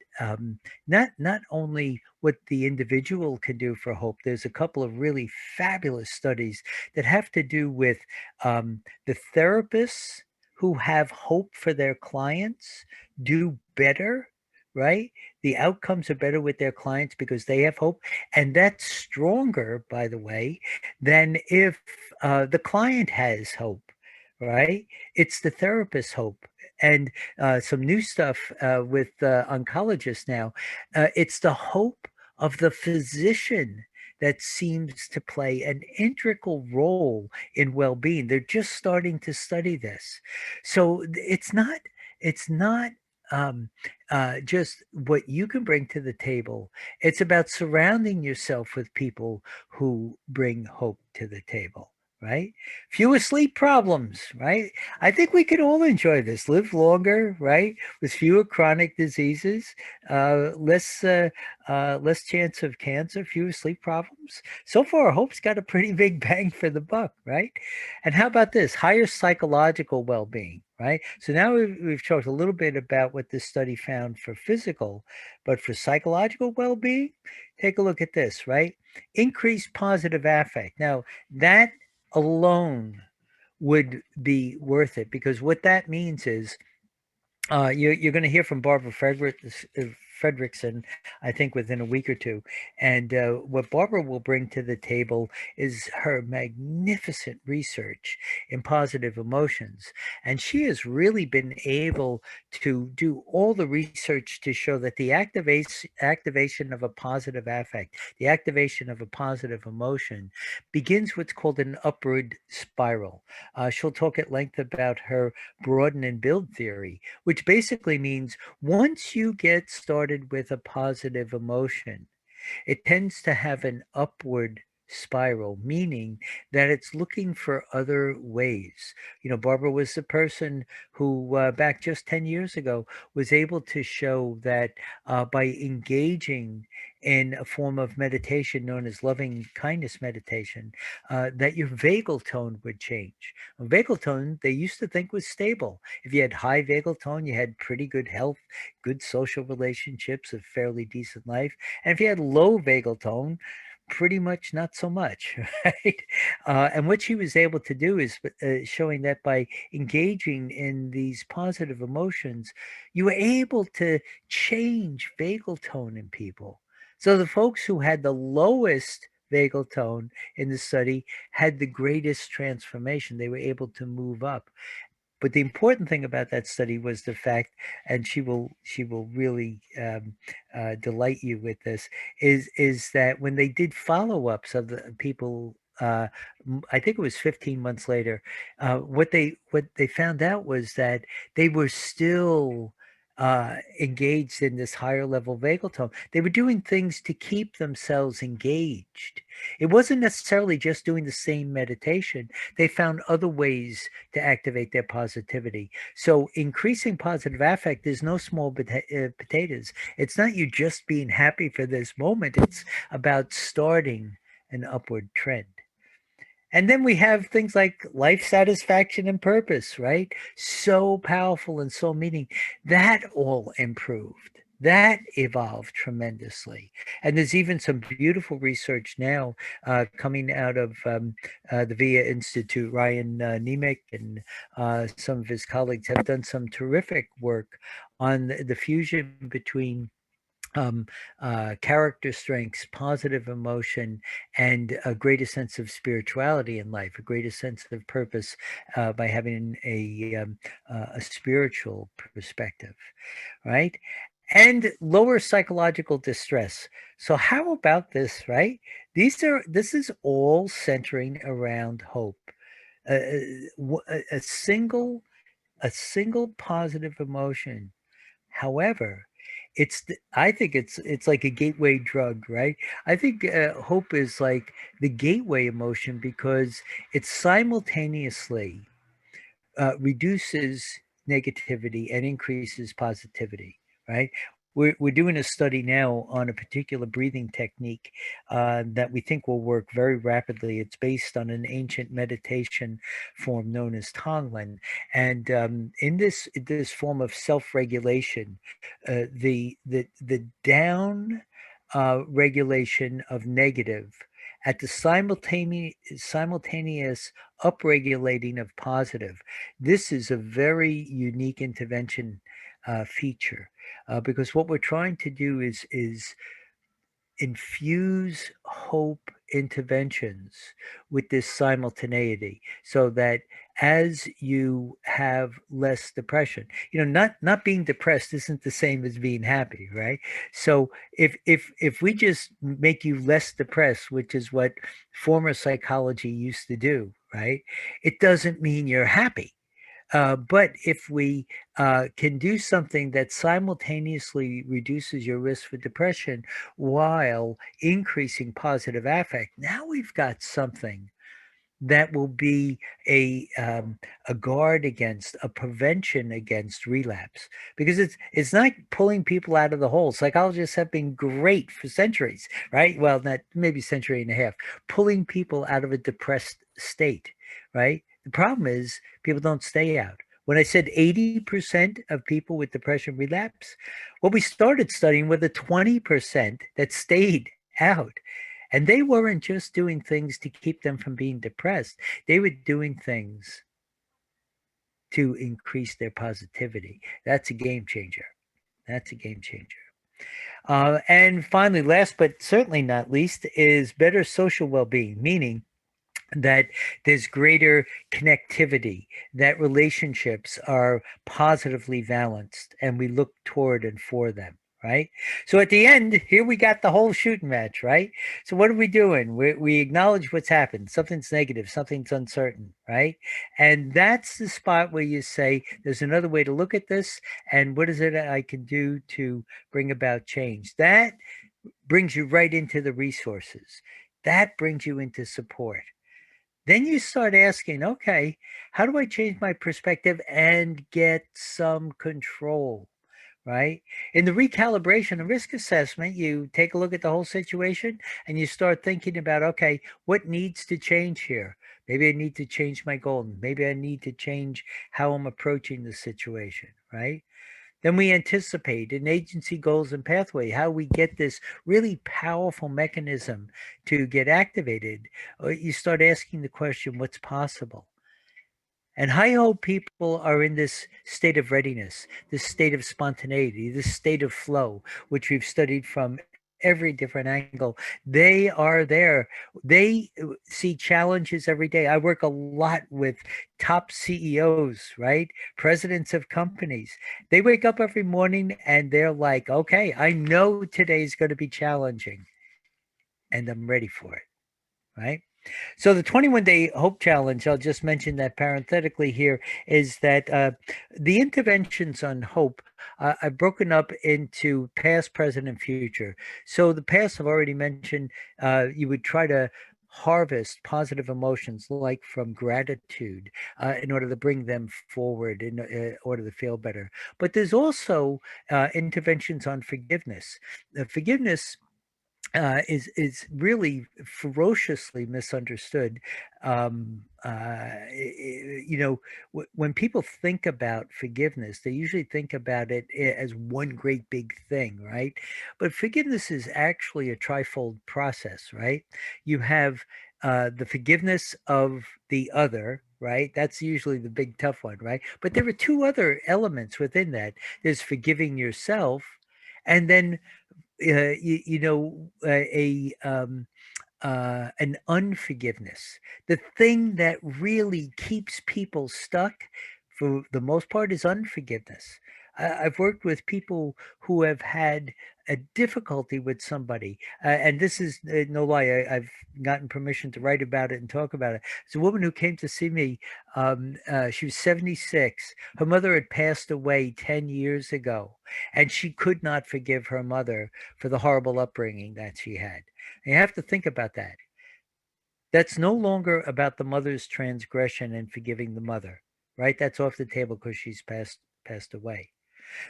not only what the individual can do for hope. There's a couple of really fabulous studies that have to do with the therapists who have hope for their clients do better, right? The outcomes are better with their clients because they have hope. And that's stronger, by the way, than if the client has hope, right? It's the therapist's hope. And some new stuff with oncologists now, it's the hope of the physician that seems to play an integral role in well-being. They're just starting to study this. So it's not um, just what you can bring to the table. It's about surrounding yourself with people who bring hope to the table, right? Fewer sleep problems, right? I think we can all enjoy this. Live longer, right? With fewer chronic diseases, less chance of cancer, fewer sleep problems. So far, hope's got a pretty big bang for the buck, right? And how about this? Higher psychological well-being, right? So now we've talked a little bit about what this study found for physical, but for psychological well-being, take a look at this, right? Increased positive affect. Now, that alone would be worth it because what that means is you're going to hear from Barbara Fredrickson, I think, within a week or two. And what Barbara will bring to the table is her magnificent research in positive emotions. And she has really been able to do all the research to show that the activation of a positive affect, the activation of a positive emotion, begins what's called an upward spiral. She'll talk at length about her broaden and build theory, which basically means once you get started with a positive emotion, it tends to have an upward spiral, meaning that it's looking for other ways. Barbara was the person who, back just 10 years ago, was able to show that by engaging in a form of meditation known as loving kindness meditation, that your vagal tone would change. Vagal tone, they used to think was stable. If you had high vagal tone, you had pretty good health, good social relationships, a fairly decent life. And if you had low vagal tone, pretty much not so much, right? And what she was able to do is showing that by engaging in these positive emotions, you were able to change vagal tone in people. So the folks who had the lowest vagal tone in the study had the greatest transformation. They were able to move up. But the important thing about that study was the fact, and she will really delight you with this, is that when they did follow-ups of the people, I think it was 15 months later, what they found out was that they were still engaged in this higher level vagal tone. They were doing things to keep themselves engaged. It wasn't necessarily just doing the same meditation. They found other ways to activate their positivity. So increasing positive affect is no small potatoes. It's not you just being happy for this moment. It's about starting an upward trend. And then we have things like life satisfaction and purpose, right? So powerful and so meaning. That all improved. That evolved tremendously. And there's even some beautiful research now coming out of the VIA Institute. Ryan Nemec and some of his colleagues have done some terrific work on the fusion between um, character strengths, positive emotion, and a greater sense of spirituality in life, a greater sense of purpose by having a spiritual perspective, right? And lower psychological distress. So how about this, right? This is all centering around hope. A single positive emotion. However, I think it's like a gateway drug, right? I think hope is like the gateway emotion because it simultaneously reduces negativity and increases positivity, right? We're doing a study now on a particular breathing technique that we think will work very rapidly. It's based on an ancient meditation form known as Tonglen, and in this form of self-regulation, the down regulation of negative at the simultaneous upregulating of positive. This is a very unique intervention feature because what we're trying to do is infuse hope interventions with this simultaneity so that as you have less depression, not being depressed isn't the same as being happy, right? So if we just make you less depressed, which is what former psychology used to do, right, it doesn't mean you're happy. But if we can do something that simultaneously reduces your risk for depression while increasing positive affect, now we've got something that will be a guard against, a prevention against relapse, because it's not pulling people out of the hole. Psychologists have been great for centuries, right? Well, not maybe century and a half, pulling people out of a depressed state, right? The problem is people don't stay out. When I said 80% of people with depression relapse, what we started studying were the 20% that stayed out. And they weren't just doing things to keep them from being depressed. They were doing things to increase their positivity. That's a game changer. That's a game changer. And finally, last but certainly not least, is better social well-being, meaning that there's greater connectivity, that relationships are positively balanced, and we look toward and for them, right? So at the end, here we got the whole shooting match, right? So what are we doing? We acknowledge what's happened. Something's negative, something's uncertain, right? And that's the spot where you say, there's another way to look at this, and what is it I can do to bring about change? That brings you right into the resources. That brings you into support. Then you start asking, okay, how do I change my perspective and get some control, right? In the recalibration and risk assessment, you take a look at the whole situation and you start thinking about, okay, what needs to change here? Maybe I need to change my goal. Maybe I need to change how I'm approaching the situation, right? Then we anticipate an agency, goals, and pathway, how we get this really powerful mechanism to get activated. You start asking the question, what's possible? And high hope people are in this state of readiness, this state of spontaneity, this state of flow, which we've studied from every different angle. They are there. They see challenges every day. I work a lot with top CEOs, right? Presidents of companies. They wake up every morning and they're like, okay, I know today's going to be challenging and I'm ready for it, right? So the 21-day hope challenge, I'll just mention that parenthetically here, is that the interventions on hope I've broken up into past, present, and future. So the past, I've already mentioned, you would try to harvest positive emotions like from gratitude in order to bring them forward, in order to feel better. But there's also interventions on forgiveness. Forgiveness is really ferociously misunderstood. When people think about forgiveness, they usually think about it as one great big thing, right? But forgiveness is actually a trifold process, right? You have the forgiveness of the other. Right. That's usually the big tough one. Right. But there are two other elements within that. There's forgiving yourself, and then an unforgiveness. The thing that really keeps people stuck for the most part is unforgiveness. I've worked with people who have had a difficulty with somebody, and this is no lie. I've gotten permission to write about it and talk about it. It's a woman who came to see me. She was 76. Her mother had passed away 10 years ago, and she could not forgive her mother for the horrible upbringing that she had. And you have to think about that. That's no longer about the mother's transgression and forgiving the mother, right? That's off the table because she's passed away.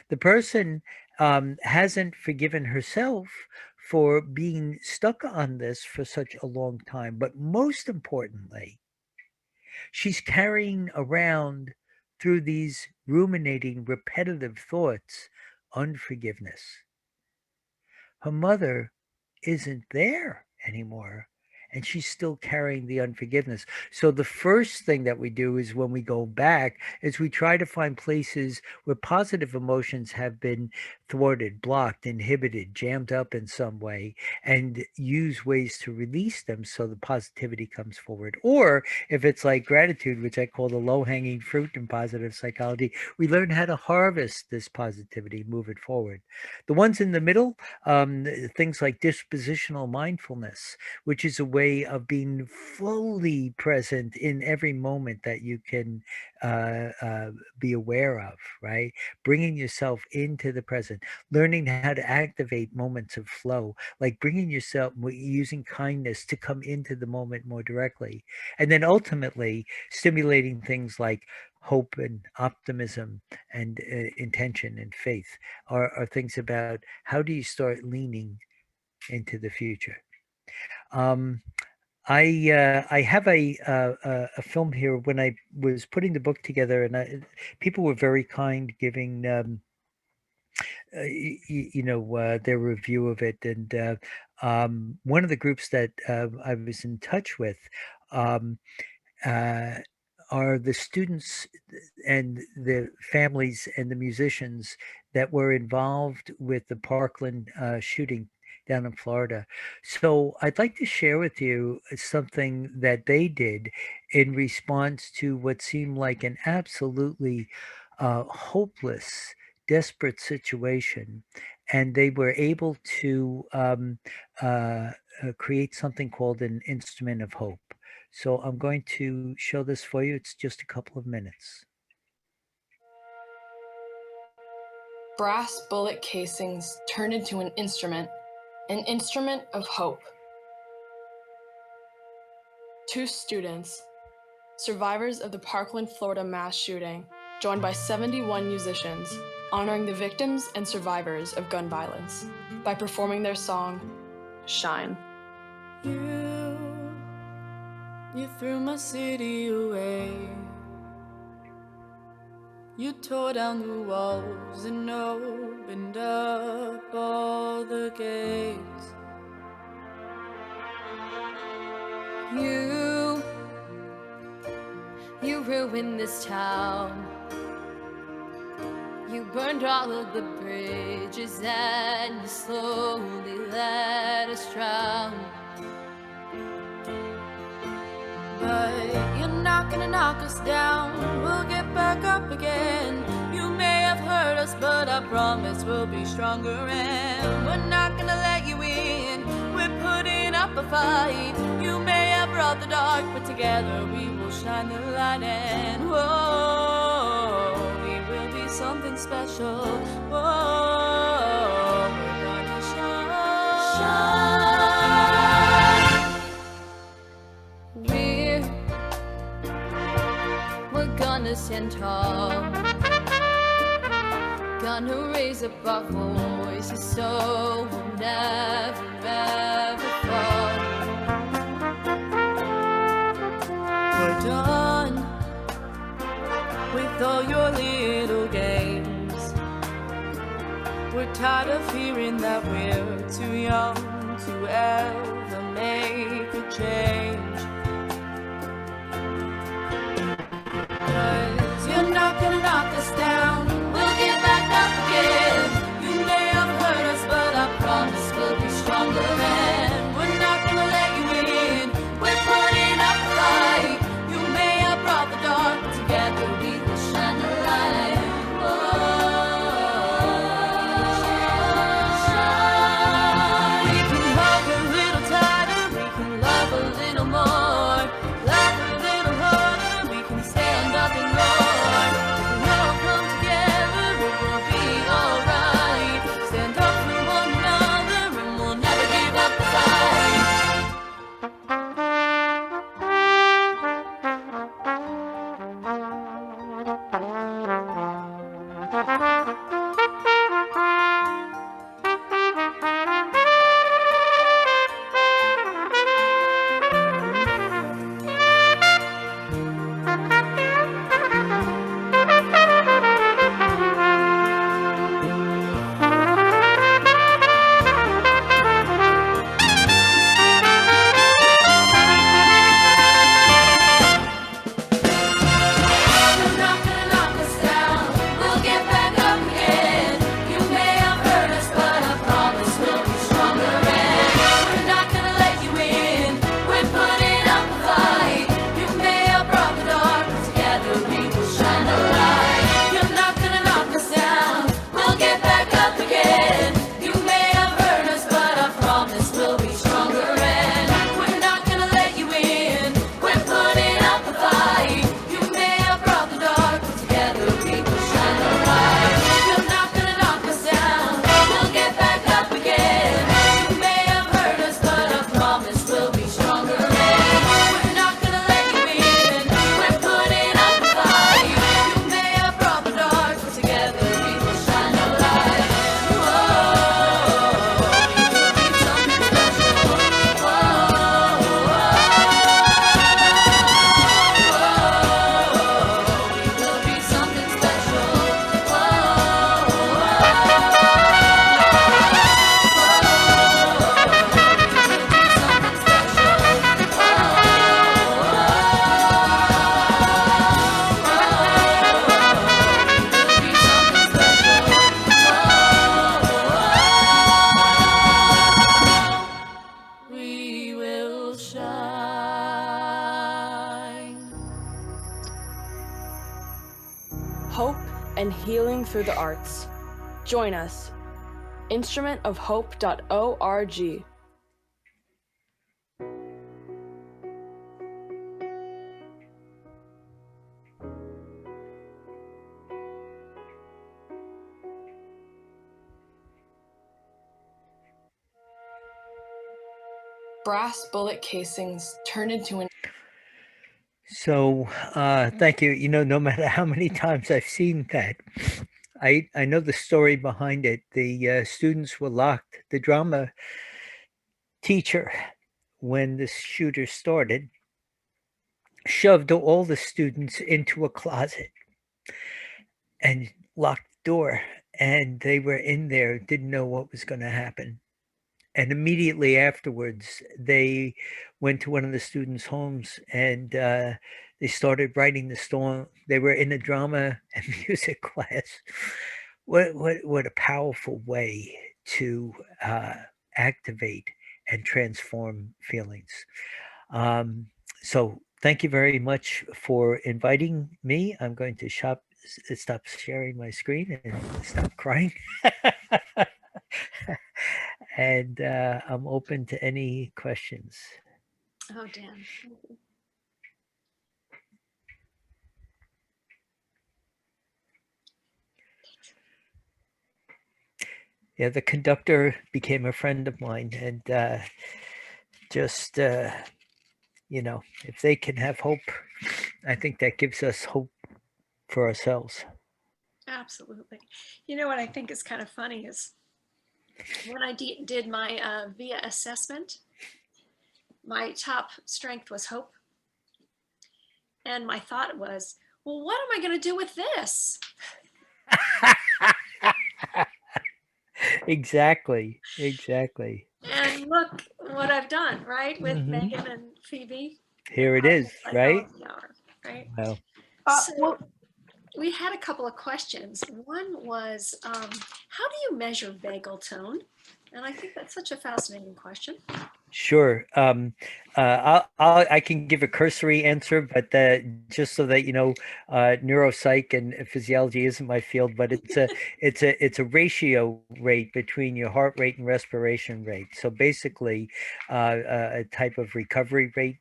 The person hasn't forgiven herself for being stuck on this for such a long time. But most importantly, she's carrying around through these ruminating, repetitive thoughts unforgiveness. Her mother isn't there anymore. And she's still carrying the unforgiveness. So the first thing that we do is when we go back is we try to find places where positive emotions have been thwarted, blocked, inhibited, jammed up in some way, and use ways to release them so the positivity comes forward. Or if it's like gratitude, which I call the low-hanging fruit in positive psychology, we learn how to harvest this positivity, move it forward. The ones in the middle, things like dispositional mindfulness, which is a way of being fully present in every moment that you can be aware of, right? Bringing yourself into the present, learning how to activate moments of flow, like bringing yourself, using kindness to come into the moment more directly. And then ultimately stimulating things like hope and optimism and intention and faith are things about how do you start leaning into the future. Um, I have a film here when I was putting the book together, and people were very kind, giving their review of it, and one of the groups that I was in touch with um, uh, are the students and the families and the musicians that were involved with the Parkland shooting down in Florida. So I'd like to share with you something that they did in response to what seemed like an absolutely hopeless, desperate situation. And they were able to create something called an instrument of hope. So I'm going to show this for you. It's just a couple of minutes. Brass bullet casings turned into an instrument of hope. Two students, survivors of the Parkland, Florida mass shooting, joined by 71 musicians, honoring the victims and survivors of gun violence by performing their song, Shine. You threw my city away. You tore down the walls and opened up all the gates. You ruined this town. You burned all of the bridges and you slowly let us drown. But you're not gonna knock us down, we'll get back up again. You may have hurt us, but I promise we'll be stronger. And we're not gonna let you in, we're putting up a fight. You may have brought the dark, but together we will shine the light. And whoa, we will be something special. Whoa, we're gonna shine. We're gonna stand tall, gonna raise up our voices so we'll never, ever fall. We're done with all your little games. We're tired of hearing that we're too young to ever make a change. 'Cause you're not gonna knock us down, we'll get back up again. You may have hurt us, but I promise we'll be stronger. And we're not gonna let you in, we're putting up a fight. You may have brought the dark, but together we will shine the light. We can hug a little tighter, we can love a little more, laugh a little harder, we can stand up and roar. We can all come together, it will be alright. Stand up for one another and we'll never give up the fight. You're not gonna knock us down, we'll get back up again. You may have hurt us, but I promise we'll be stronger. And we're not gonna let you in, we're putting up a fight. You may have brought the dark, but together we will shine the light. You're not gonna knock us down, we'll get back up again. You may have hurt us, but I promise we'll be stronger. And we're not gonna let you in, we're putting up a fight. You may have brought the dark, but together we will shine the light. You're not gonna knock us down, we'll get back up again. You may have hurt us, but I promise we'll be stronger. And we're not gonna let you in, we're putting up a fight. You may have brought the dark, but together we will shine the light. Whoa, we will be something special. We will be something special. We will shine. Hope and healing through the arts. Join us. Instrumentofhope.org. Brass bullet casings turned into an So, thank you. No matter how many times I've seen that, I know the story behind it. The students were locked. The drama teacher, when the shooter started, shoved all the students into a closet. and locked the door. And they were in there, didn't know what was going to happen. And immediately afterwards, they went to one of the students' homes and they started writing the song. They were in a drama and music class. What a powerful way to activate and transform feelings. Um, so thank you very much for inviting me. I'm going to stop sharing my screen and stop crying. And I'm open to any questions. Oh, Dan. Thank you. Yeah, the conductor became a friend of mine, and just if they can have hope, I think that gives us hope for ourselves. Absolutely. You know what I think is kind of funny is when I did my VIA assessment, my top strength was hope. And my thought was, well, what am I going to do with this? Exactly. And look what I've done, right? With Hmm. Megan and Phoebe and Here it is, Positive right? Psychology Hour, right? Well, So we had a couple of questions. One was, how do you measure vagal tone? And I think that's such a fascinating question. sure. I can give a cursory answer, but just so that you know, neuropsych and physiology isn't my field, but it's a ratio rate between your heart rate and respiration rate. So basically, a type of recovery rate.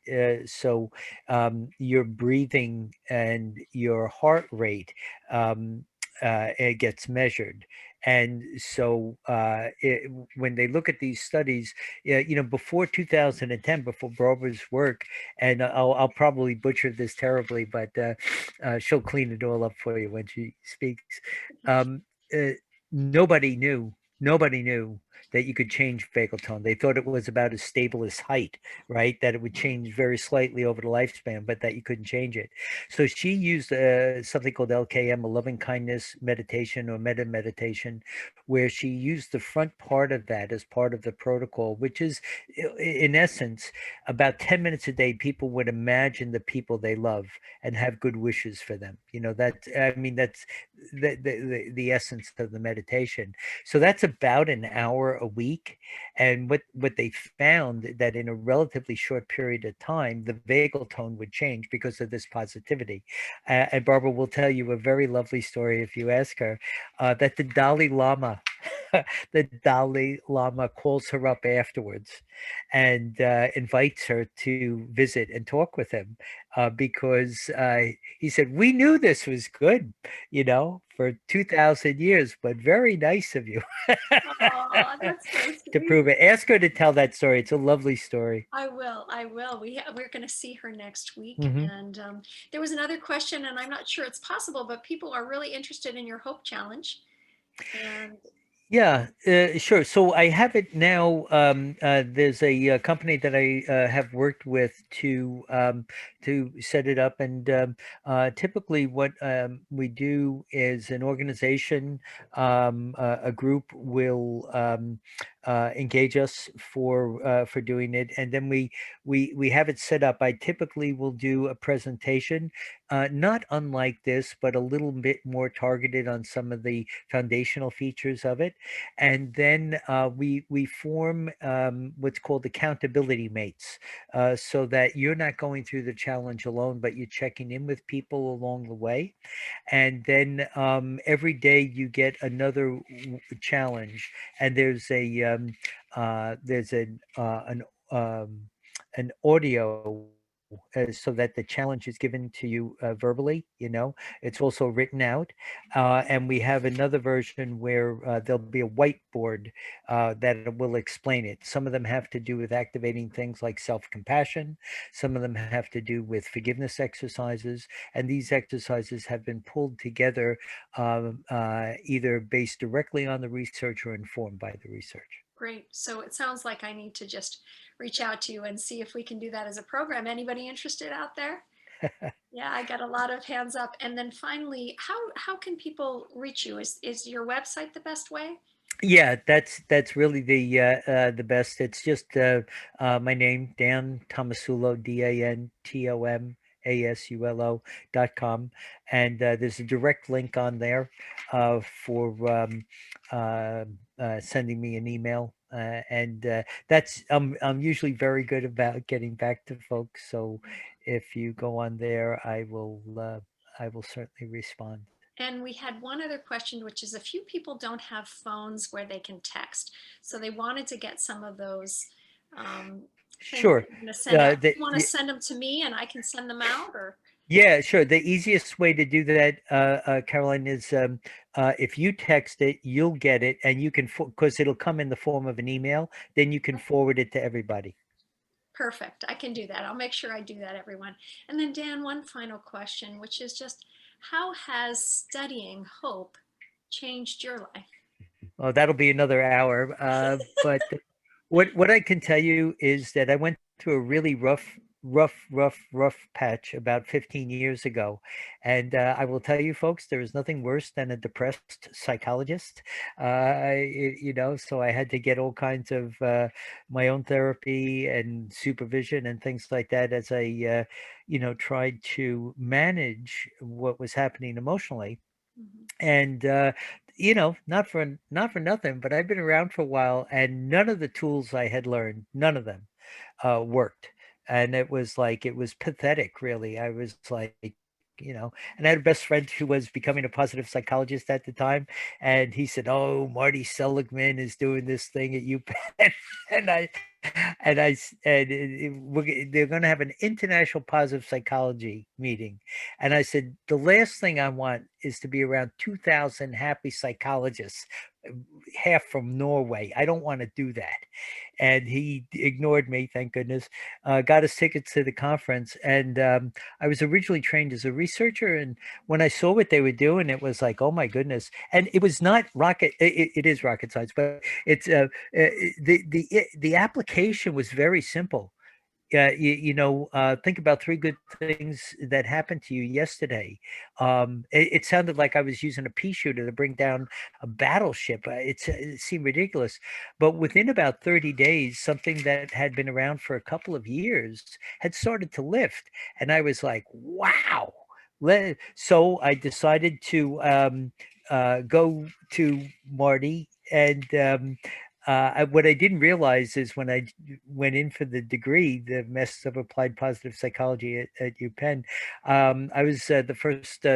Your breathing and your heart rate. It gets measured, and so when they look at these studies, yeah, before 2010, before Barbara's work, and I'll probably butcher this terribly, but she'll clean it all up for you when she speaks. Um, uh, nobody knew, nobody knew that you could change vagal tone. They thought it was about as stable as height, right? That it would change very slightly over the lifespan, but that you couldn't change it. So she used something called LKM, a loving kindness meditation or meta meditation, where she used the front part of that as part of the protocol, which is, in essence, about 10 minutes a day, people would imagine the people they love and have good wishes for them. That's the essence of the meditation. So that's about an hour a week. And what they found that in a relatively short period of time, the vagal tone would change because of this positivity. And Barbara will tell you a very lovely story if you ask her, that the Dalai Lama, the Dalai Lama calls her up afterwards and invites her to visit and talk with him, because he said, "We knew this was good, for 2,000 years, but very nice of you Oh, that's so to sweet. prove it." Ask her to tell that story. It's a lovely story. I will. I will. We're going to see her next week. Hmm. And there was another question, and I'm not sure it's possible, but people are really interested in your Hope Challenge. And Yeah, sure. So I have it now. There's a company that I have worked with to set it up, and typically what we do is an organization, a group will engage us for doing it, and then we have it set up. I typically will do a presentation, not unlike this, but a little bit more targeted on some of the foundational features of it, and then we form what's called accountability mates, so that you're not going through the challenge alone, but you're checking in with people along the way, and then every day you get another challenge, and there's an audio, so that the challenge is given to you verbally. It's also written out, and we have another version where there'll be a whiteboard that will explain it. Some of them have to do with activating things like self-compassion. Some of them have to do with forgiveness exercises, and these exercises have been pulled together, either based directly on the research or informed by the research. great. So it sounds like I need to just reach out to you and see if we can do that as a program. Anybody interested out there? Yeah, I got a lot of hands up. And then finally, how can people reach you? Is your website the best way? Yeah, that's really the best. It's just my name, Dan Tomasulo, DanTomasUlo.com, and there's a direct link on there for sending me an email, and that's I'm usually very good about getting back to folks. So if you go on there, I will certainly respond. And we had one other question, which is a few people don't have phones where they can text. So they wanted to get some of those um, things Sure. that you're going to send out. You want to The, send them to me and I can send them out, or? Yeah, sure. The easiest way to do that, Caroline, is if you text it, you'll get it, and you can, because it'll come in the form of an email, then you can forward it to everybody. Perfect. I can do that. I'll make sure I do that, everyone. And then Dan, one final question, which is just how has studying hope changed your life? Well, that'll be another hour. But what I can tell you is that I went through a really rough patch about 15 years ago, and I will tell you, folks, there is nothing worse than a depressed psychologist. So I had to get all kinds of my own therapy and supervision and things like that as I tried to manage what was happening emotionally. Mhm. And not for nothing, but I've been around for a while, and none of the tools I had learned, none of them worked. And it was pathetic, really. I was like, and I had a best friend who was becoming a positive psychologist at the time, and he said, "Oh, Marty Seligman is doing this thing at UPenn," and they're going to have an international positive psychology meeting, and I said, "The last thing I want is to be around 2,000 happy psychologists, half from Norway. I don't want to do that." And he ignored me, thank goodness. Got us tickets to the conference, and I was originally trained as a researcher, and when I saw what they were doing, it was like, oh my goodness. And it was not rocket. It is rocket science, but it's the application was very simple. Yeah, think about three good things that happened to you yesterday. It sounded like I was using a pea shooter to bring down a battleship. It seemed ridiculous, but within about 30 days, something that had been around for a couple of years had started to lift, and I was like, "Wow!" So I decided to go to Marty and. What I didn't realize is when I went in for the degree, the Master of Applied Positive Psychology at UPenn, I was the first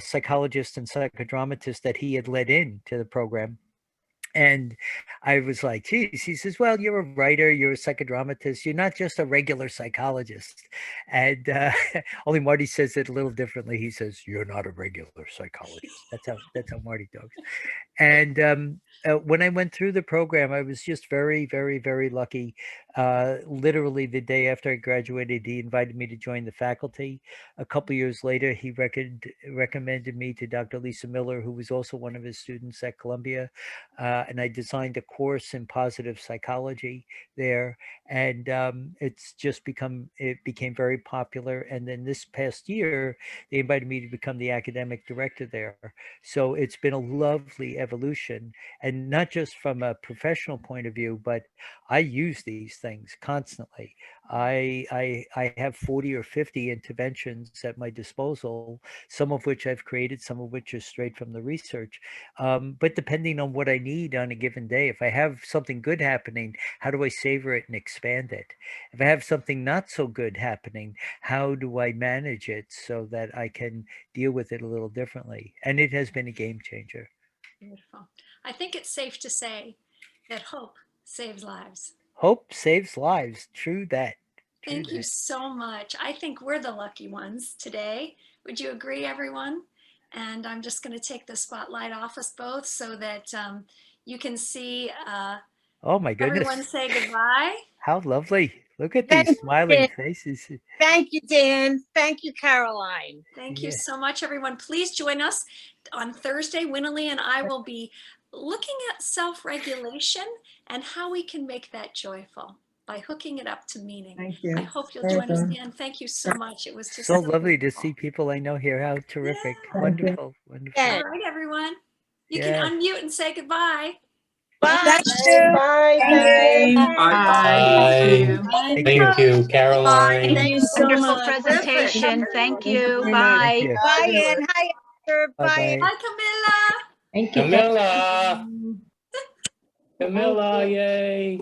psychologist and psychodramatist that he had let in to the program. And I was like, geez, he says, well, you're a writer, you're a psychodramatist, you're not just a regular psychologist. And only Marty says it a little differently. He says, you're not a regular psychologist. That's how Marty talks. And when I went through the program, I was just very, very, very lucky. Literally the day after I graduated, he invited me to join the faculty. A couple years later, he recommended me to Dr. Lisa Miller, who was also one of his students at Columbia. And I designed a course in positive psychology there. And it became very popular. And then this past year, they invited me to become the academic director there. So it's been a lovely evolution, and not just from a professional point of view, but I use these things constantly. I have 40 or 50 interventions at my disposal, some of which I've created, some of which are straight from the research. But depending on what I need on a given day, if I have something good happening, how do I savor it and expand it? If I have something not so good happening, how do I manage it so that I can deal with it a little differently? And it has been a game changer. Beautiful. I think it's safe to say that hope saves lives. Hope saves lives. True that. True Thank you that. so much. I think we're the lucky ones today. Would you agree, everyone? And I'm just going to take the spotlight off us both so that you can see Oh my everyone goodness. say goodbye. How lovely. Look at Thank these you, smiling Dan. faces. Thank you, Dan. Thank you, Caroline. Thank you Yeah. so much, everyone. Please join us on Thursday. Winnerly and I will be looking at self-regulation and how we can make that joyful. by hooking it up to meaning. Thank you. I hope you'll Very join us, good. Dan. Thank you so much. It was just So lovely to beautiful. see people I know here. How terrific. Yeah. Thank you. Wonderful. Wonderful. Yeah. All right, everyone. You Yeah. can unmute and say goodbye. Bye. Thank you. Bye. Thank you. Bye. Thank you, Caroline. Thank you so Wonderful much. presentation. Thank you. very much. Bye. Thank you. Bye, Ann. Hi, Esther. Bye. Bye-bye. Bye, Camilla. Thank you. Camilla. Camilla, yay.